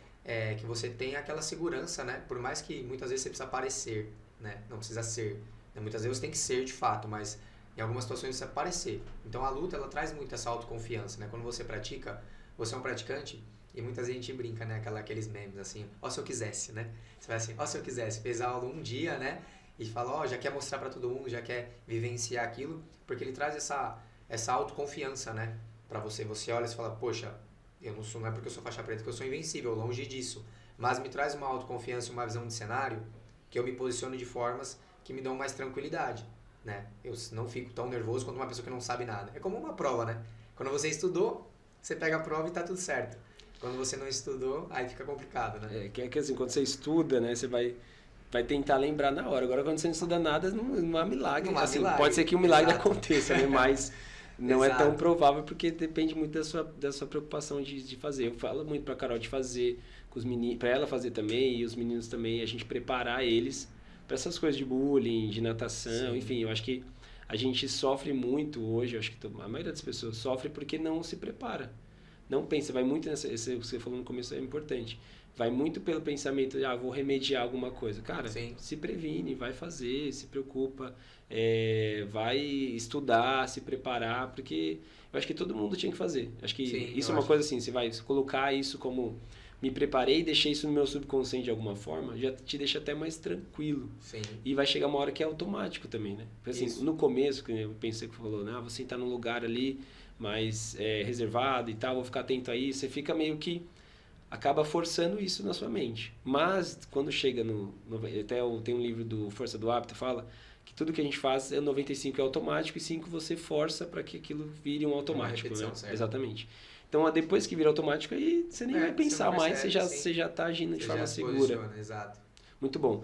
que você tem aquela segurança, né? Por mais que muitas vezes você precisa parecer, né? Não precisa ser. Né? Muitas vezes você tem que ser de fato, mas em algumas situações você precisa parecer. Então a luta, ela traz muito essa autoconfiança, né? Quando você pratica, você é um praticante, e muitas vezes a gente brinca, né? Aqueles memes assim, ó se eu quisesse, né? Você vai assim, ó se eu quisesse, fez a aula um dia, né? E fala, ó, já quer mostrar pra todo mundo, já quer vivenciar aquilo, porque ele traz essa autoconfiança, né? Pra você. Você olha e fala, poxa, não é porque eu sou faixa preta que eu sou invencível, longe disso. Mas me traz uma autoconfiança e uma visão de cenário que eu me posiciono de formas que me dão mais tranquilidade, né? Eu não fico tão nervoso quanto uma pessoa que não sabe nada. É como uma prova, né? Quando você estudou, você pega a prova e tá tudo certo. Quando você não estudou, aí fica complicado, né? É que assim, quando você estuda, né, você vai tentar lembrar na hora. Agora, quando você não estuda nada, não há milagre. Não há assim, milagre. Pode ser que um milagre Exato. aconteça, né? Mas não é Exato. tão provável porque depende muito da sua preocupação de fazer. Eu falo muito pra Carol de fazer, com os meninos, pra ela fazer também, e os meninos também, a gente preparar eles para essas coisas de bullying, de natação, Sim. enfim, eu acho que a gente sofre muito hoje, eu acho que a maioria das pessoas sofre porque não se prepara. Não pensa, vai muito nessa, esse que você falou no começo é importante. Vai muito pelo pensamento de, vou remediar alguma coisa. Cara, Sim. se previne, vai fazer, se preocupa, vai estudar, se preparar, porque eu acho que todo mundo tinha que fazer. Acho que Sim, isso é uma coisa assim, você vai colocar isso como me preparei e deixei isso no meu subconsciente de alguma forma, já te deixa até mais tranquilo. Sim. E vai chegar uma hora que é automático também, né? Porque, assim, Isso. no começo, que eu pensei que você falou, né? Você está num lugar ali mais reservado e tal, vou ficar atento aí, você fica meio que acaba forçando isso na sua mente. Mas quando chega até tem um livro do Força do Hábito, fala que tudo que a gente faz 95 é automático e 5 você força para que aquilo vire um automático, repetição, né? certo. Exatamente. Então, depois que vira automático, aí você nem vai pensar mais, você já está agindo de forma segura. Posiciona, exato. Muito bom.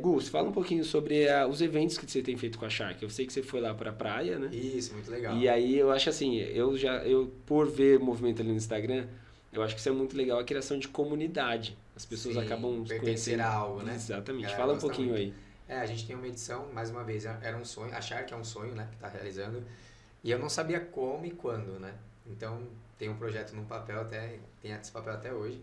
Gus, fala um pouquinho sobre os eventos que você tem feito com a Shark. Eu sei que você foi lá para a praia, né? Isso, muito legal. E aí eu acho assim, eu por ver o movimento ali no Instagram, eu acho que isso é muito legal, a criação de comunidade. As pessoas acabam pertencer a algo, né? Exatamente. Fala um pouquinho muito. aí. A gente tem uma edição, mais uma vez, era um sonho, a Shark é um sonho, né, que está realizando, e eu não sabia como e quando, né? Então, tem um projeto num papel tem esse papel até hoje,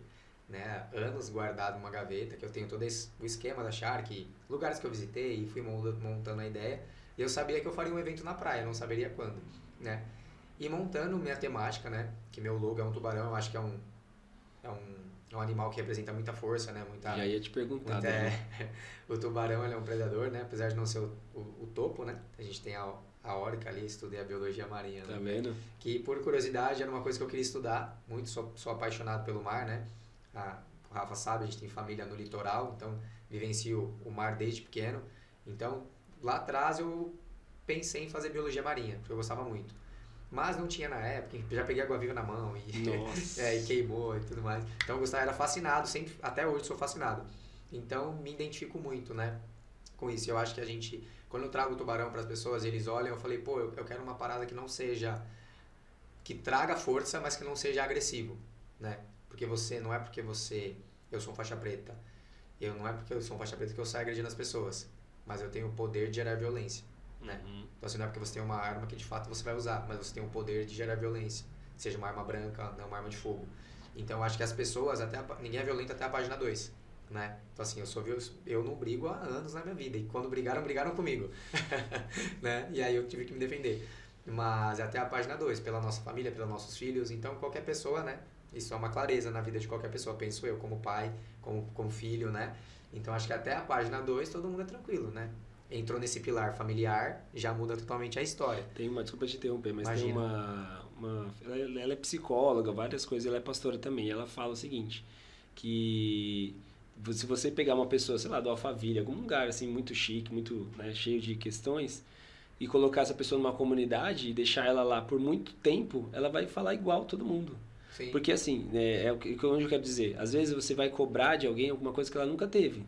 né? Anos guardado numa gaveta, que eu tenho todo o esquema da Shark, lugares que eu visitei e fui montando a ideia, e eu sabia que eu faria um evento na praia, não saberia quando, né? E montando minha temática, né, que meu logo é um tubarão, eu acho que é um animal que representa muita força, né? Já ia te perguntar. O tubarão, ele é um predador, né? Apesar de não ser o topo, né? A gente tem a orca ali, estudei a biologia marinha. Tá né? vendo? Que, por curiosidade, era uma coisa que eu queria estudar. Muito, sou apaixonado pelo mar, né? O Rafa sabe, a gente tem família no litoral, então vivencio o mar desde pequeno. Então, lá atrás eu pensei em fazer biologia marinha, porque eu gostava muito. Mas não tinha na época, já peguei água-viva na mão e queimou e tudo mais. Então eu gostava, era fascinado, sempre, até hoje sou fascinado. Então me identifico muito, né, com isso. Eu acho que a gente, quando eu trago o tubarão para as pessoas, eles olham, eu falei, pô, eu quero uma parada que não seja, que traga força, mas que não seja agressivo, né? Porque não é porque eu sou faixa preta, não é porque eu sou faixa preta que eu saio agredindo as pessoas, mas eu tenho o poder de gerar violência. Né? Então assim, não é porque você tem uma arma que de fato você vai usar, mas você tem o poder de gerar violência, seja uma arma branca, não uma arma de fogo. Então eu acho que as pessoas, ninguém é violento até a página 2, né? Então assim, eu não brigo há anos na minha vida, e quando brigaram comigo, né? E aí eu tive que me defender, mas até a página 2, pela nossa família, pelos nossos filhos. Então qualquer pessoa, né? Isso é uma clareza na vida de qualquer pessoa, penso eu, como pai, como filho, né? Então acho que até a página 2 todo mundo é tranquilo, né? Entrou nesse pilar familiar, já muda totalmente a história. Desculpa te interromper, mas Imagina. tem ela é psicóloga, várias coisas, ela é pastora também. Ela fala o seguinte, que se você pegar uma pessoa, sei lá, do Alphaville, algum lugar assim muito chique, muito, né, cheio de questões, e colocar essa pessoa numa comunidade e deixar ela lá por muito tempo, ela vai falar igual todo mundo. Sim. Porque assim, onde eu quero dizer, às vezes você vai cobrar de alguém alguma coisa que ela nunca teve.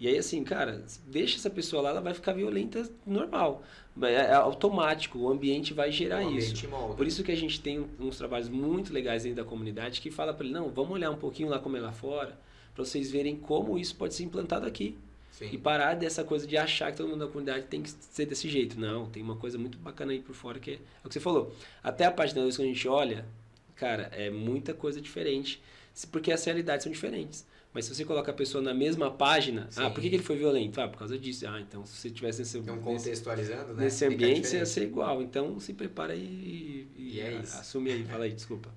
E aí, assim, cara, deixa essa pessoa lá, ela vai ficar violenta normal. É automático, o ambiente vai gerar O isso. ambiente molda. Por isso que a gente tem uns trabalhos muito legais dentro da comunidade que fala para ele, não, vamos olhar um pouquinho lá como é lá fora, para vocês verem como isso pode ser implantado aqui. Sim. E parar dessa coisa de achar que todo mundo da comunidade tem que ser desse jeito. Não, tem uma coisa muito bacana aí por fora que é o que você falou. Até a página 2 que a gente olha, cara, é muita coisa diferente, porque as realidades são diferentes. Mas se você coloca a pessoa na mesma página, Sim. por que ele foi violento? Por causa disso. Então se você tivesse contextualizando, né? nesse ambiente, você ia ser igual. Então se prepara e é isso. assume aí. Fala aí, desculpa.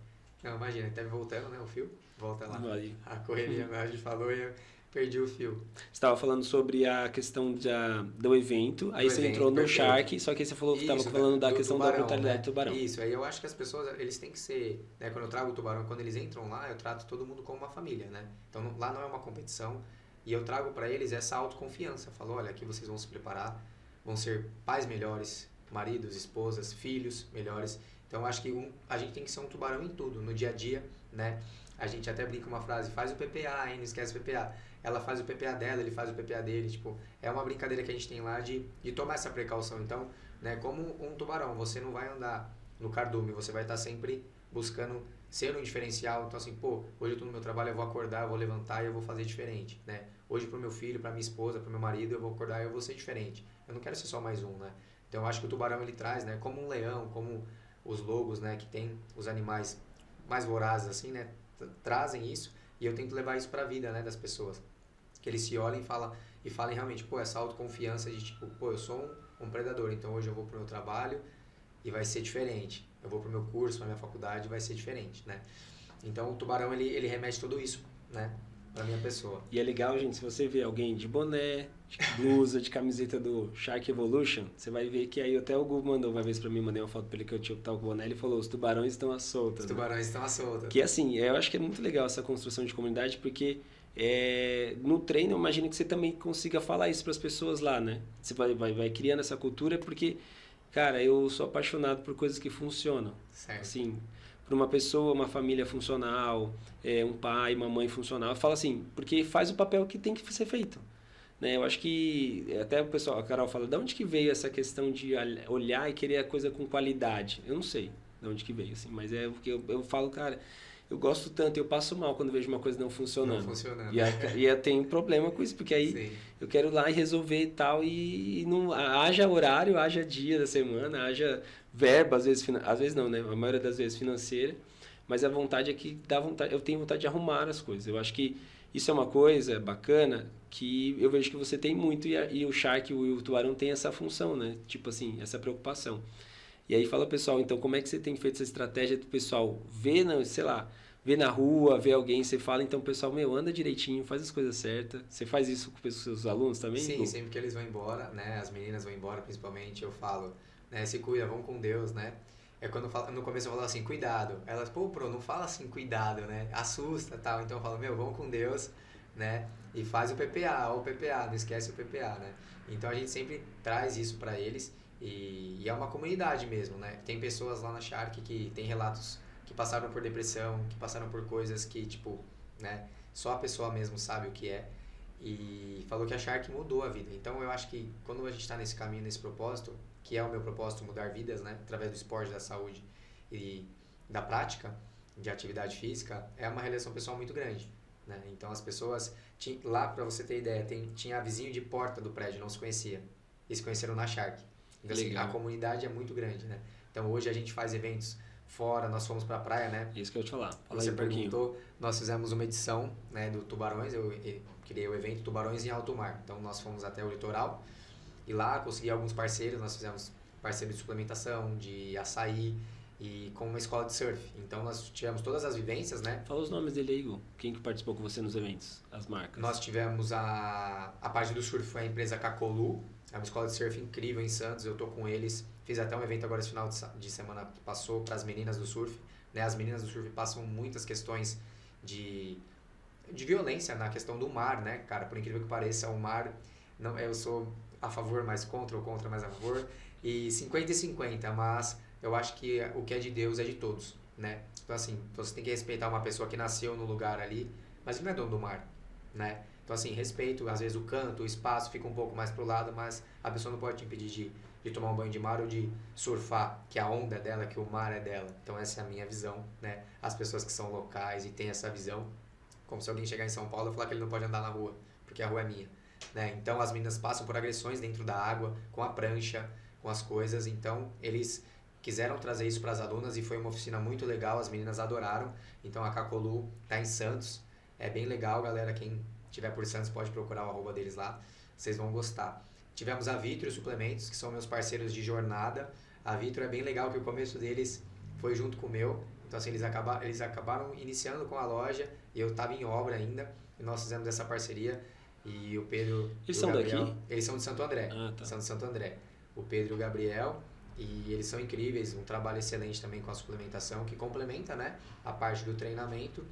Não, imagina, até voltando, né, o fio. Volta lá. Vai. A correria, a gente falou e eu perdi o fio. Você estava falando sobre a questão do evento, aí você entrou no perfeito. Shark, só que aí você falou que estava falando da questão tubarão, da brutalidade né? do tubarão. Isso, aí eu acho que as pessoas, eles têm que ser, né, quando eu trago o tubarão, quando eles entram lá, eu trato todo mundo como uma família, né? Então lá não é uma competição e eu trago para eles essa autoconfiança. Eu falo, olha, aqui vocês vão se preparar, vão ser pais melhores, maridos, esposas, filhos melhores. Então eu acho que a gente tem que ser um tubarão em tudo, no dia a dia, né? A gente até brinca uma frase, faz o PPA, hein? Não esquece o PPA. Ela faz o PPA dela, ele faz o PPA dele, tipo, é uma brincadeira que a gente tem lá de tomar essa precaução. Então, né, como um tubarão, você não vai andar no cardume, você vai estar sempre buscando ser um diferencial. Então, assim, hoje eu tô no meu trabalho, eu vou acordar, eu vou levantar e eu vou fazer diferente, né? Hoje pro meu filho, pra minha esposa, pro meu marido, eu vou acordar e eu vou ser diferente. Eu não quero ser só mais um, né? Então, eu acho que o tubarão, ele traz, né, como um leão, como os lobos, né, que tem os animais mais vorazes, assim, né, trazem isso, e eu tento levar isso pra vida, né, das pessoas. Que eles se olhem e falem realmente, essa autoconfiança de tipo, eu sou um predador, então hoje eu vou pro meu trabalho e vai ser diferente. Eu vou pro meu curso, pra minha faculdade e vai ser diferente, né? Então o tubarão, ele remete tudo isso, né, pra minha pessoa. E é legal, gente, se você vê alguém de boné, de blusa, de camiseta do Shark Evolution, você vai ver que aí até o Gu mandou uma vez pra mim, mandei uma foto pra ele que eu tinha que estar com o boné, ele falou, os tubarões estão à solta. Os tubarões estão à solta. Que assim, eu acho que é muito legal essa construção de comunidade, porque no treino eu imagino que você também consiga falar isso para as pessoas lá, né? Você vai criando essa cultura, porque, cara, eu sou apaixonado por coisas que funcionam. Certo. Assim, para uma pessoa, uma família funcional, um pai, uma mãe funcional, eu falo assim, porque faz o papel que tem que ser feito. Né? Eu acho que, até o pessoal, a Carol fala, de onde que veio essa questão de olhar e querer a coisa com qualidade? Eu não sei de onde que veio, assim, mas é porque eu falo, cara, eu gosto tanto, eu passo mal quando vejo uma coisa não funcionando. Não funcionando. E eu tenho problema com isso, porque aí Sim. eu quero ir lá e resolver e tal, e não haja horário, haja dia da semana, haja verba, às vezes não, né? A maioria das vezes financeira, mas a vontade é que dá vontade, eu tenho vontade de arrumar as coisas. Eu acho que isso é uma coisa bacana que eu vejo que você tem muito, e o Shark e o Tubarão tem essa função, né? Tipo assim, essa preocupação. E aí fala, pessoal, então como é que você tem feito essa estratégia do pessoal ver, sei lá, ver na rua, ver alguém, você fala, então pessoal, anda direitinho, faz as coisas certas. Você faz isso com os seus alunos também? Sim, sempre que eles vão embora, né, as meninas vão embora principalmente, eu falo, né, se cuida, vão com Deus, né. É quando no começo eu falo assim, cuidado. Elas, não fala assim, cuidado, né, assusta, tal. Então eu falo, vão com Deus, né, e faz o PPA, o PPA, não esquece o PPA, né. Então a gente sempre traz isso pra eles. E é uma comunidade mesmo, né? Tem pessoas lá na Shark que tem relatos que passaram por depressão, que passaram por coisas que, tipo, né? Só a pessoa mesmo sabe o que é. E falou que a Shark mudou a vida. Então eu acho que quando a gente está nesse caminho, nesse propósito, que é o meu propósito, mudar vidas, né? Através do esporte, da saúde e da prática de atividade física, é uma realização pessoal muito grande, né? Então as pessoas, lá pra você ter ideia, tinha vizinho de porta do prédio, não se conhecia. E se conheceram na Shark. Então, assim, a comunidade é muito grande, né? Então, hoje a gente faz eventos fora, nós fomos pra praia, né? Isso que eu ia te falar. Fala Você aí um perguntou, nós fizemos uma edição, né, do Tubarões, eu criei o evento Tubarões em Alto Mar. Então, nós fomos até o litoral e lá consegui alguns parceiros, nós fizemos parceiro de suplementação, de açaí e com uma escola de surf. Então, nós tivemos todas as vivências, né? Fala os nomes dele aí, Igor. Quem que participou com você nos eventos? As marcas. Nós tivemos a parte do surf, foi a empresa Cacolu. É uma escola de surf incrível em Santos, eu tô com eles. Fiz até um evento agora esse final de semana que passou para as meninas do surf. Né? As meninas do surf passam muitas questões de violência na questão do mar, né, cara? Por incrível que pareça, o mar, não, eu sou a favor mais contra, ou contra mais a favor. E 50 e 50, mas eu acho que o que é de Deus é de todos, né? Então assim, você tem que respeitar uma pessoa que nasceu no lugar ali, mas ele não é dono do mar, né? Então, assim, respeito, às vezes o canto, o espaço fica um pouco mais pro lado, mas a pessoa não pode te impedir de tomar um banho de mar ou de surfar, que a onda é dela, que o mar é dela. Então, essa é a minha visão, né? As pessoas que são locais e têm essa visão, como se alguém chegar em São Paulo e falar que ele não pode andar na rua, porque a rua é minha, né? Então, as meninas passam por agressões dentro da água, com a prancha, com as coisas. Então, eles quiseram trazer isso para as alunas e foi uma oficina muito legal, as meninas adoraram. Então, a Cacolu tá em Santos, é bem legal, galera. Quem tiver por Santos pode procurar o arroba deles lá, vocês vão gostar. Tivemos a Vitro Suplementos, que são meus parceiros de jornada. A Vitro é bem legal, que o começo deles foi junto com o meu. Então, assim, eles acabaram iniciando com a loja e eu estava em obra ainda. E nós fizemos essa parceria. E o Pedro Eles e o são Gabriel, daqui? eles são de Santo André. Ah, tá. São de Santo André. O Pedro e o Gabriel. E eles são incríveis, um trabalho excelente também com a suplementação, que complementa, né, a parte do treinamento.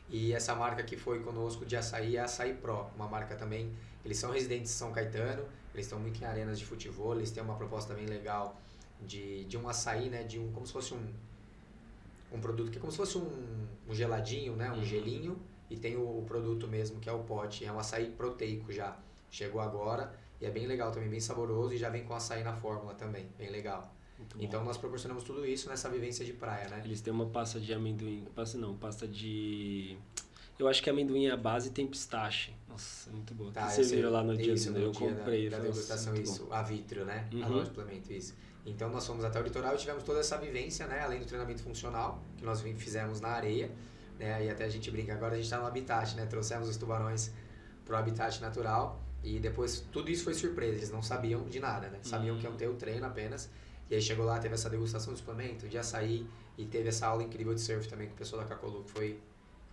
E essa marca que foi conosco de açaí é a Açaí Pro, uma marca também, eles são residentes de São Caetano, eles estão muito em arenas de futebol, eles têm uma proposta bem legal de um açaí, né, como se fosse um produto que é como se fosse um geladinho, né, um gelinho, e tem o produto mesmo que é o pote, é um açaí proteico já, chegou agora, e é bem legal também, bem saboroso, e já vem com açaí na fórmula também, bem legal. Então nós proporcionamos tudo isso nessa vivência de praia, né? Eles têm uma pasta de amendoim, pasta de... Eu acho que amendoim é a base e tem pistache. Nossa, é muito boa. Tá, Vocês viram lá no dia, isso, eu comprei. da degustação, isso, a Vitro, né? A loja de suplemento, isso. Então nós fomos até o litoral e tivemos toda essa vivência, né? Além do treinamento funcional, que nós fizemos na areia, né? E até a gente brinca, agora a gente está no habitat, né? Trouxemos os tubarões pro habitat natural e depois tudo isso foi surpresa, eles não sabiam de nada, né? Sabiam que iam ter o treino apenas. E aí chegou lá, teve essa degustação de suplemento, de açaí, e teve essa aula incrível de surf também com o pessoal da Cacolu, que foi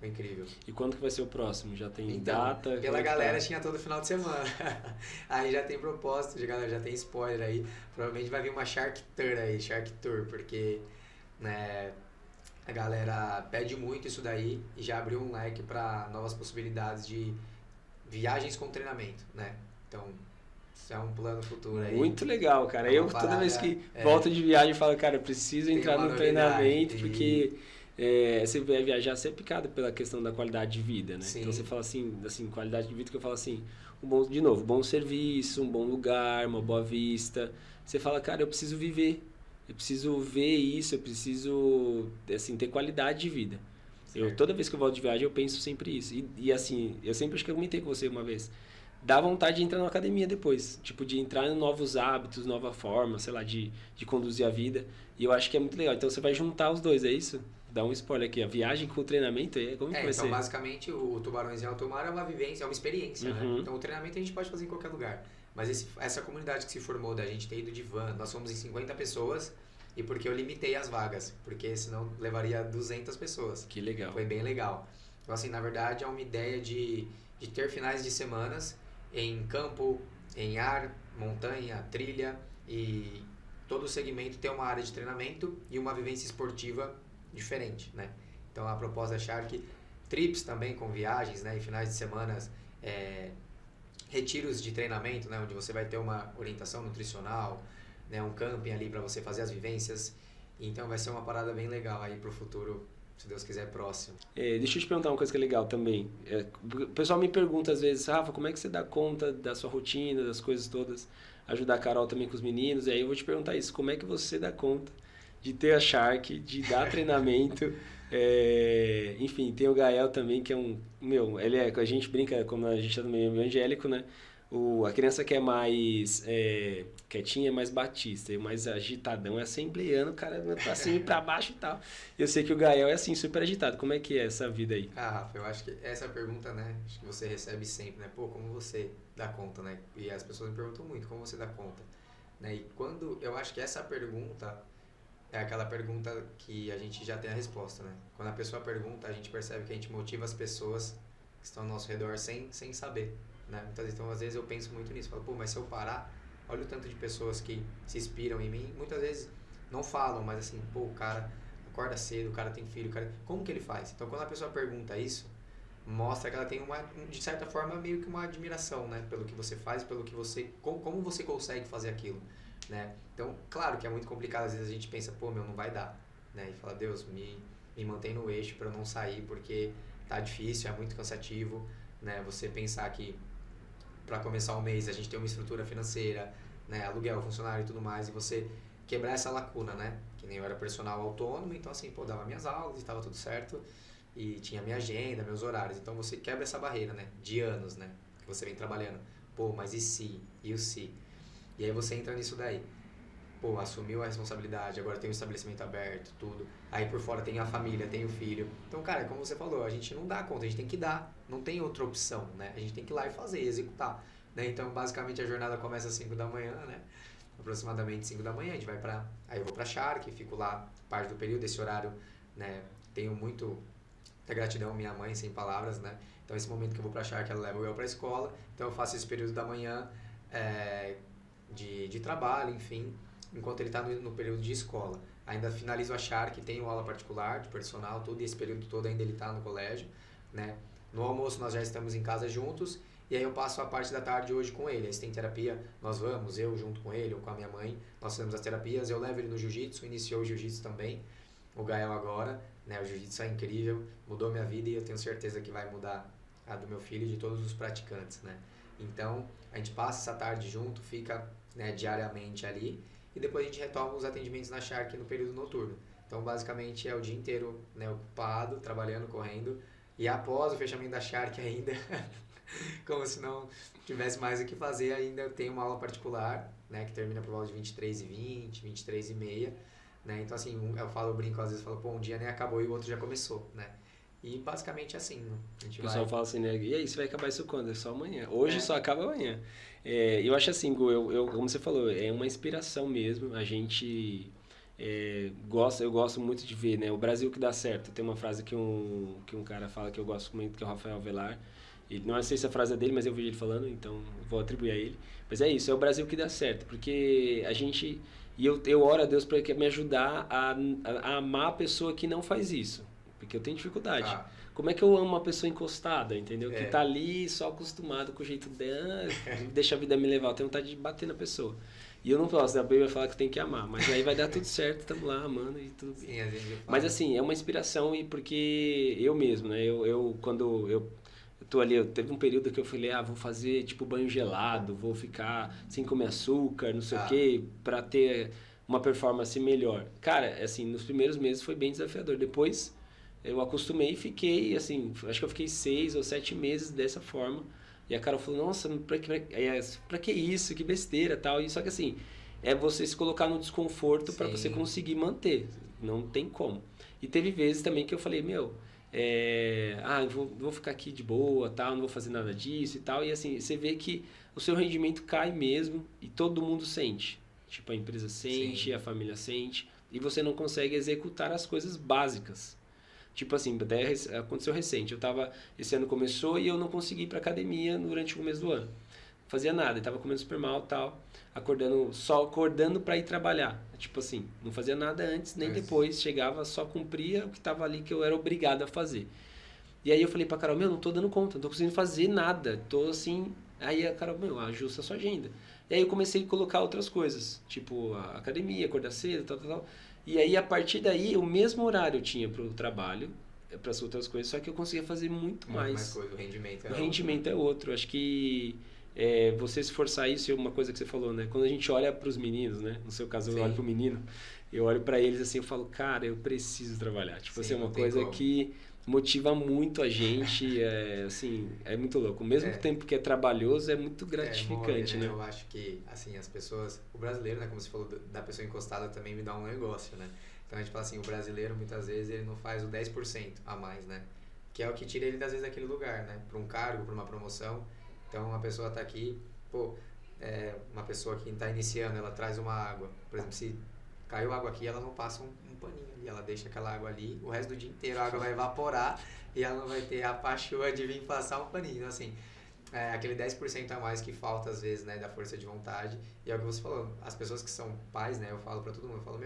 incrível. E quando que vai ser o próximo? Já tem Então, data? Pela galera tinha todo final de semana. Aí já tem propósito, já tem spoiler aí. Provavelmente vai vir uma Shark Tour, porque né, a galera pede muito isso daí e já abriu um leque para novas possibilidades de viagens com treinamento, né? Então, isso é um plano futuro aí. Muito legal, cara. Eu toda vez que volto de viagem falo, cara, eu preciso entrar no treinamento, porque você vai viajar, você é picado pela questão da qualidade de vida, né? Sim. Então você fala assim, qualidade de vida que eu falo assim, bom serviço, um bom lugar, uma boa vista. Você fala, cara, eu preciso viver, eu preciso ver isso, eu preciso assim, ter qualidade de vida. Toda vez que eu volto de viagem eu penso sempre isso. E assim, eu sempre acho que eu comentei com você uma vez. Dá vontade de entrar na academia depois. Tipo, de entrar em novos hábitos, nova forma, sei lá, de conduzir a vida. E eu acho que é muito legal. Então você vai juntar os dois, é isso? Dá um spoiler aqui. A viagem com o treinamento, como que vai ser? Então, basicamente, o Tubarões em Alto Mar é uma vivência, é uma experiência, né? Então, o treinamento a gente pode fazer em qualquer lugar. Mas essa comunidade que se formou, da gente ter ido de van, nós fomos em 50 pessoas, e porque eu limitei as vagas, porque senão levaria 200 pessoas. Que legal. Foi bem legal. Então, assim, na verdade, é uma ideia de ter finais de semanas em campo, em ar, montanha, trilha, e todo o segmento tem uma área de treinamento e uma vivência esportiva diferente, né? Então a proposta da Shark, trips também com viagens, né? E finais de semanas, retiros de treinamento, né? Onde você vai ter uma orientação nutricional, né? Um camping ali para você fazer as vivências. Então vai ser uma parada bem legal aí pro futuro, se Deus quiser, próximo. Deixa eu te perguntar uma coisa que é legal também. O pessoal me pergunta às vezes, Rafa, como é que você dá conta da sua rotina, das coisas todas? Ajudar a Carol também com os meninos. E aí eu vou te perguntar isso, como é que você dá conta de ter a Shark, de dar treinamento? Enfim, tem o Gael também, que é a gente brinca, como a gente tá no meio evangélico, né? A criança que é mais quietinha é mais batista, e o mais agitadão é assembleano, o cara pra cima e pra baixo e tal. Eu sei que o Gael é assim, super agitado. Como é que é essa vida aí? Rafa, eu acho que essa pergunta, né, acho que você recebe sempre, né? Pô, como você dá conta, né? E as pessoas me perguntam muito, como você dá conta? Né? E eu acho que essa pergunta é aquela pergunta que a gente já tem a resposta, né? Quando a pessoa pergunta, a gente percebe que a gente motiva as pessoas que estão ao nosso redor sem saber. Né? Então, às vezes eu penso muito nisso, falo, pô, mas se eu parar, olha o tanto de pessoas que se inspiram em mim, muitas vezes não falam, mas assim, pô, o cara acorda cedo, o cara tem filho, como que ele faz? Então, quando a pessoa pergunta isso, mostra que ela tem de certa forma, meio que uma admiração, né, pelo que você faz, como você consegue fazer aquilo, né? Então, claro que é muito complicado, às vezes a gente pensa, pô, não vai dar, né? E fala, Deus, me mantém no eixo para eu não sair, porque tá difícil, é muito cansativo. né? Você pensar que para começar o mês a gente tem uma estrutura financeira, né? Aluguel, funcionário e tudo mais, e você quebrar essa lacuna, né? Que nem eu era personal autônomo, então assim, pô, dava minhas aulas e estava tudo certo, e tinha minha agenda, meus horários. Então você quebra essa barreira, né? De anos, né? Que você vem trabalhando. Pô, mas e se? E o se? E aí você entra nisso daí. Pô, assumiu a responsabilidade, agora tem o estabelecimento aberto, tudo. Aí por fora tem a família, tem o filho. Então, cara, como você falou, a gente não dá conta, a gente tem que dar. Não tem outra opção, né? A gente tem que ir lá e fazer, executar. Né? Então, basicamente, a jornada começa às 5 da manhã, né? Aproximadamente 5 da manhã, a gente vai pra... Aí eu vou pra Shark, fico lá parte do período, esse horário, né? Tenho muita gratidão, minha mãe, sem palavras, né? Então, esse momento que eu vou pra Shark, ela leva eu pra escola. Então, eu faço esse período da manhã de trabalho, enfim, enquanto ele está no período de escola. Ainda finalizo a Shark, tenho aula particular de personal, tudo, e esse período todo ainda ele está no colégio, né? No almoço nós já estamos em casa juntos, e aí eu passo a parte da tarde hoje com ele. Aí se tem terapia, nós vamos, eu junto com ele ou com a minha mãe, nós fazemos as terapias, eu levo ele no jiu-jitsu, iniciou o jiu-jitsu também, o Gael agora, né? O jiu-jitsu é incrível, mudou minha vida e eu tenho certeza que vai mudar a do meu filho e de todos os praticantes, né? Então, a gente passa essa tarde junto, fica, né, diariamente ali, e depois a gente retoma os atendimentos na Shark no período noturno. Então, basicamente, é o dia inteiro, né, ocupado, trabalhando, correndo, e após o fechamento da Shark ainda, como se não tivesse mais o que fazer, ainda eu tenho uma aula particular, né, que termina por volta de 23h20, 23h30, né, então assim, eu brinco às vezes, falo, pô, um dia nem acabou e o outro já começou, né. E basicamente assim, né? A gente O pessoal vai... fala assim, né? E aí, você vai acabar isso quando? É só amanhã. Hoje só acaba amanhã. Eu acho assim, Gu, como você falou, é uma inspiração mesmo. A gente eu gosto muito de ver, né? O Brasil que dá certo. Tem uma frase que um cara fala que eu gosto muito, que é o Rafael Velar. Ele, não sei se a frase é dele, mas eu vi ele falando, então vou atribuir a ele. Mas é isso, é o Brasil que dá certo. Porque a gente... E eu oro a Deus para me ajudar a amar a pessoa que não faz isso. Porque eu tenho dificuldade. Ah, Como é que eu amo uma pessoa encostada, entendeu? Que tá ali só acostumado com o jeito dela, deixa a vida me levar. Eu tenho vontade de bater na pessoa. E eu não posso, né? A Bíblia fala que eu tenho que amar. Mas aí vai dar tudo certo, estamos lá amando e tudo bem. sim, às vezes eu falo. Mas assim, é uma inspiração e porque eu mesmo, né? Quando eu tô ali, teve um período que eu falei, vou fazer tipo banho gelado, vou ficar sem comer açúcar, não sei o quê, pra ter uma performance melhor. Cara, assim, nos primeiros meses foi bem desafiador. Depois eu acostumei e fiquei, assim, acho que eu fiquei 6 ou 7 meses dessa forma. E a Carol falou, nossa, pra que isso? Que besteira tal. E só que assim, é você se colocar no desconforto para você conseguir manter. Não tem como. E teve vezes também que eu falei, eu vou ficar aqui de boa, tal, não vou fazer nada disso e tal. E assim, você vê que o seu rendimento cai mesmo e todo mundo sente. Tipo, a empresa sente, a família sente. E você não consegue executar as coisas básicas. Tipo assim, até aconteceu recente. Esse ano começou e eu não consegui ir pra academia durante o começo do ano. Não fazia nada, eu tava comendo super mal e tal. Só acordando pra ir trabalhar. Tipo assim, não fazia nada antes nem depois. Chegava, só cumpria o que tava ali que eu era obrigado a fazer. E aí eu falei pra Carol, não tô dando conta, não tô conseguindo fazer nada. Tô assim... Aí a Carol, ajusta a sua agenda. E aí eu comecei a colocar outras coisas. Tipo, a academia, acordar cedo, tal. E aí, a partir daí, o mesmo horário eu tinha para o trabalho, para as outras coisas, só que eu conseguia fazer muito mais. Coisa, o rendimento O rendimento é outro. Acho que você se forçar isso é uma coisa que você falou, né? Quando a gente olha para os meninos, né? No seu caso, eu olho para o menino, eu olho para eles assim, eu falo, cara, eu preciso trabalhar. Tipo assim, é uma coisa que motiva muito a gente, assim, é muito louco. Ao mesmo tempo que é trabalhoso, é muito gratificante, né? Eu acho que, assim, as pessoas... O brasileiro, né, como você falou, da pessoa encostada também me dá um negócio, né? Então, a gente fala assim, o brasileiro, muitas vezes, ele não faz o 10% a mais, né? Que é o que tira ele, às vezes, daquele lugar, né? Para um cargo, para uma promoção. Então, uma pessoa tá aqui, uma pessoa que está iniciando, ela traz uma água. Por exemplo, se caiu água aqui, ela não passa um paninho ali, ela deixa aquela água ali, o resto do dia inteiro a água vai evaporar e ela não vai ter a paixão de vir passar um paninho. Então, assim, aquele 10% a mais que falta, às vezes, né, da força de vontade. E é o que você falou, as pessoas que são pais, né, eu falo pra todo mundo, eu falo,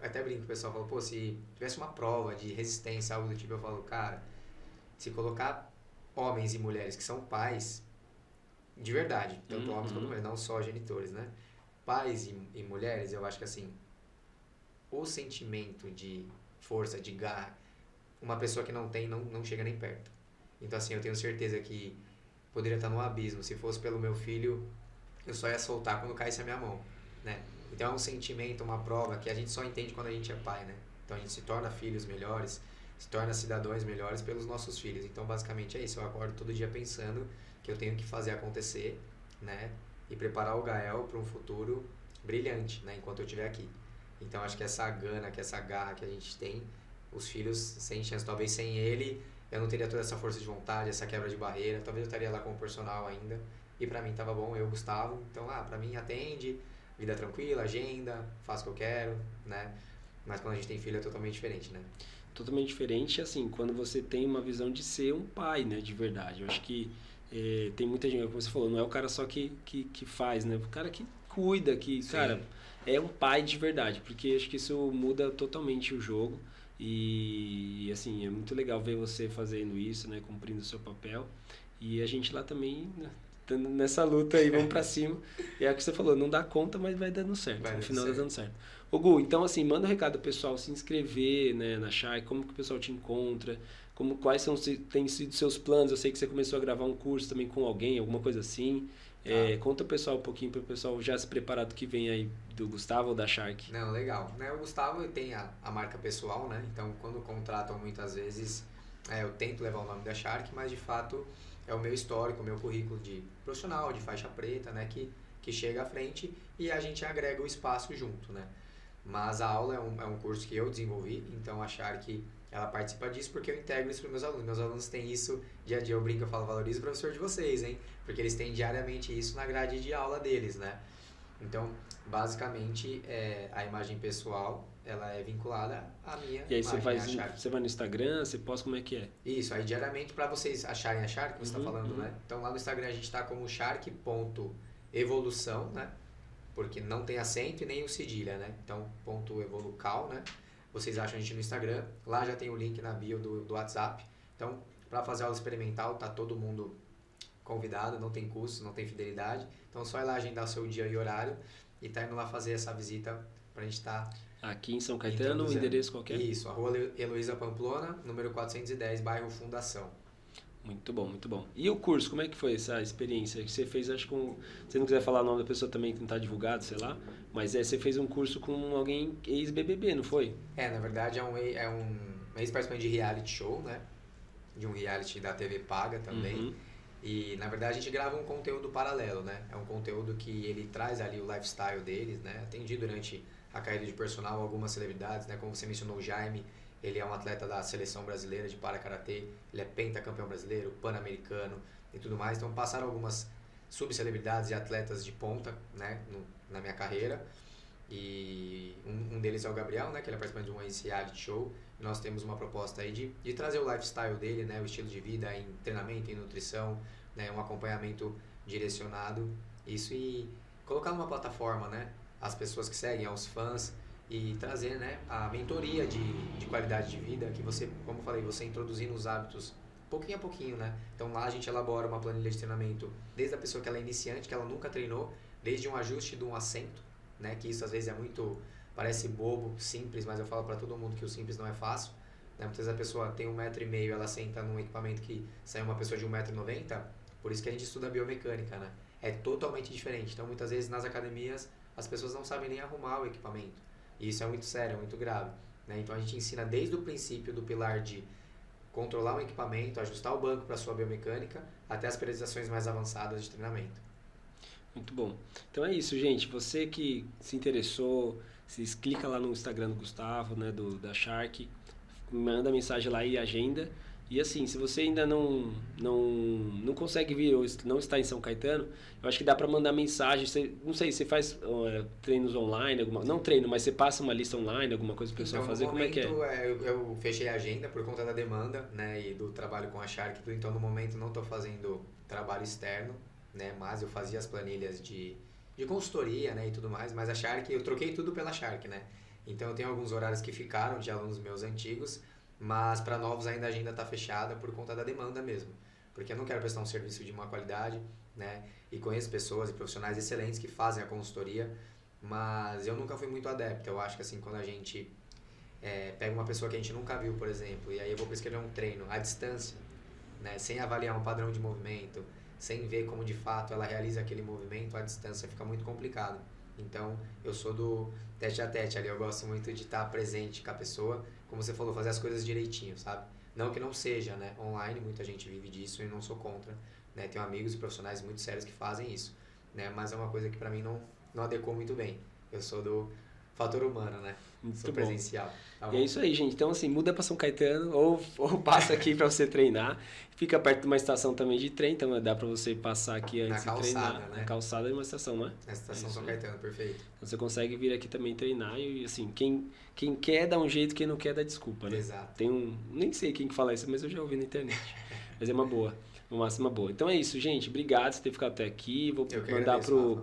até brinco, o pessoal fala, pô, se tivesse uma prova de resistência, algo do tipo, eu falo, cara, se colocar homens e mulheres que são pais, de verdade, tanto homens quanto mulheres, não só genitores, né, pais e mulheres, eu acho que assim, o sentimento de força, de garra, uma pessoa que não tem, não chega nem perto. Então, assim, eu tenho certeza que poderia estar no abismo. Se fosse pelo meu filho, eu só ia soltar quando caísse a minha mão, né? Então é um sentimento, uma prova que a gente só entende quando a gente é pai, né? Então a gente se torna filhos melhores, se torna cidadãos melhores pelos nossos filhos. Então basicamente é isso, eu acordo todo dia pensando que eu tenho que fazer acontecer, né? E preparar o Gael para um futuro brilhante, né? Enquanto eu estiver aqui. Então acho que essa gana, que essa garra que a gente tem, os filhos sem chance, talvez sem ele, eu não teria toda essa força de vontade, essa quebra de barreira, talvez eu estaria lá como personal ainda. E pra mim tava bom, eu, Gustavo. Então, pra mim atende, vida tranquila, agenda, faço o que eu quero, né? Mas quando a gente tem filho é totalmente diferente, né? Totalmente diferente, assim, quando você tem uma visão de ser um pai, né, de verdade. Eu acho que tem muita gente, como você falou, não é o cara só que faz, né? O cara que cuida, que, Sim. cara, é um pai de verdade, porque acho que isso muda totalmente o jogo. E, assim, é muito legal ver você fazendo isso, né, cumprindo o seu papel. E a gente lá também, né, tando nessa luta aí, vamos pra cima. E é o que você falou, não dá conta, mas vai dando certo. Vai No dando final certo. tá dando certo. Ô Gu, então assim, manda um recado pro pessoal se inscrever, né, na Shark, como que o pessoal te encontra, quais têm sido seus planos. Eu sei que você começou a gravar um curso também com alguém, alguma coisa assim. Tá. Conta o pessoal um pouquinho para o pessoal já se preparar do que vem aí do Gustavo ou da Shark. Não, legal. Né, o Gustavo tem a marca pessoal, né? Então, quando contratam muitas vezes, eu tento levar o nome da Shark, mas de fato é o meu histórico, o meu currículo de profissional, de faixa preta, né? Que chega à frente e a gente agrega o espaço junto, né? Mas a aula é um curso que eu desenvolvi, então a Shark ela participa disso porque eu integro isso para meus alunos. Meus alunos têm isso dia a dia, eu brinco, eu falo, valorizo o professor de vocês, hein? Porque eles têm diariamente isso na grade de aula deles, né? Então, basicamente, a imagem pessoal, ela é vinculada à minha E aí você imagem, né, a Shark. você vai no Instagram, você posta como é que é? Isso, aí diariamente para vocês acharem a Shark, que você está falando, uhum. né? Então lá no Instagram a gente está como shark.evolução, né? Porque não tem acento e nem o cedilha, né? Então, ponto evolucal, né? Vocês acham a gente no Instagram. Lá já tem o link na bio do WhatsApp. Então, para fazer aula experimental, tá todo mundo convidado, não tem custo, não tem fidelidade. Então, só ir lá agendar o seu dia e horário e tá indo lá fazer essa visita pra gente estar Aqui em São Caetano, o endereço qualquer? Isso, a Rua Heloísa Pamplona, número 410, bairro Fundação. Muito bom, muito bom. E o curso, como é que foi essa experiência que você fez? Acho que se não quiser falar o nome da pessoa também que não está divulgado, sei lá, mas você fez um curso com alguém ex-BBB, não foi? Na verdade é um ex-participante de reality show, né? De um reality da TV paga também. Uhum. E na verdade a gente grava um conteúdo paralelo, né? É um conteúdo que ele traz ali o lifestyle deles, né? Atendi durante a carreira de personal algumas celebridades, né? Como você mencionou, o Jaime, ele é um atleta da seleção brasileira de para-karatê, ele é pentacampeão brasileiro, pan-americano e tudo mais. Então passaram algumas subcelebridades e atletas de ponta, né? Na minha carreira. E um deles é o Gabriel, né? Que ele é participante de um reality show. E nós temos uma proposta aí de trazer o lifestyle dele, né? O estilo de vida em treinamento, em nutrição, né? Um acompanhamento direcionado. Isso e colocar numa plataforma, né? As pessoas que seguem, aos fãs e trazer, né? A mentoria de qualidade de vida que você, como eu falei, você introduzindo os hábitos pouquinho a pouquinho, né? Então lá a gente elabora uma planilha de treinamento desde a pessoa que ela é iniciante, que ela nunca treinou, desde um ajuste de um assento, né? Que isso às vezes parece bobo, simples, mas eu falo para todo mundo que o simples não é fácil, né? Muitas vezes a pessoa tem 1,5 m, ela senta num equipamento que sai uma pessoa de 1,90 m, por isso que a gente estuda biomecânica, né? É totalmente diferente. Então muitas vezes nas academias as pessoas não sabem nem arrumar o equipamento. E isso é muito sério, é muito grave, né? Então a gente ensina desde o princípio do pilar de controlar o equipamento, ajustar o banco para a sua biomecânica, até as periodizações mais avançadas de treinamento. Muito bom. Então é isso, gente. Você que se interessou, clica lá no Instagram do Gustavo, né, da Shark, manda mensagem lá e agenda. E assim, se você ainda não consegue vir ou não está em São Caetano, eu acho que dá para mandar mensagem. Não sei, você faz treinos online, não treino, mas você passa uma lista online, alguma coisa para o pessoal fazer, como é que é? Eu fechei a agenda por conta da demanda, né, e do trabalho com a Shark, então no momento não estou fazendo trabalho externo, né, mas eu fazia as planilhas de consultoria, né, e tudo mais, mas a Shark, eu troquei tudo pela Shark, né, então eu tenho alguns horários que ficaram de alunos meus antigos, mas para novos ainda a agenda está fechada por conta da demanda mesmo, porque eu não quero prestar um serviço de má qualidade, né, e conheço pessoas e profissionais excelentes que fazem a consultoria, mas eu nunca fui muito adepto. Eu acho que assim, quando a gente pega uma pessoa que a gente nunca viu, por exemplo, e aí eu vou prescrever um treino à distância, né? Sem avaliar um padrão de movimento, sem ver como de fato ela realiza aquele movimento, a distância fica muito complicado. Então, eu sou do tete a tete ali, eu gosto muito de estar presente com a pessoa, como você falou, fazer as coisas direitinho, sabe? Não que não seja, né? Online, muita gente vive disso e não sou contra, né? Tenho amigos e profissionais muito sérios que fazem isso, né? Mas é uma coisa que pra mim não adequou muito bem. Eu sou do fator humano, né? Sou presencial. Tá bom? E é isso aí, gente. Então, assim, muda para São Caetano ou passa aqui para você treinar. Fica perto de uma estação também de trem, então dá para você passar aqui antes de treinar. Né? Na calçada de uma estação, não é? Na estação São Caetano, perfeito. Então, você consegue vir aqui também treinar e, assim, quem quer dá um jeito, quem não quer dá desculpa, né? Exato. Nem sei quem que fala isso, mas eu já ouvi na internet. Mas é uma boa. Uma máxima boa. Então é isso, gente. Obrigado por ter ficado até aqui. Vou mandar pro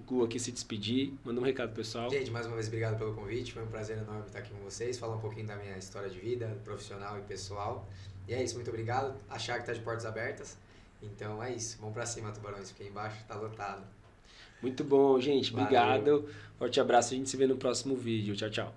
Gu aqui se despedir. Manda um recado, pessoal. Gente, mais uma vez, obrigado pelo convite. Foi um prazer enorme estar aqui com vocês. Falar um pouquinho da minha história de vida, profissional e pessoal. E é isso, muito obrigado. A Shark tá de portas abertas. Então é isso. Vamos pra cima, tubarões, porque embaixo tá lotado. Muito bom, gente. Obrigado. Valeu. Forte abraço. A gente se vê no próximo vídeo. Tchau, tchau.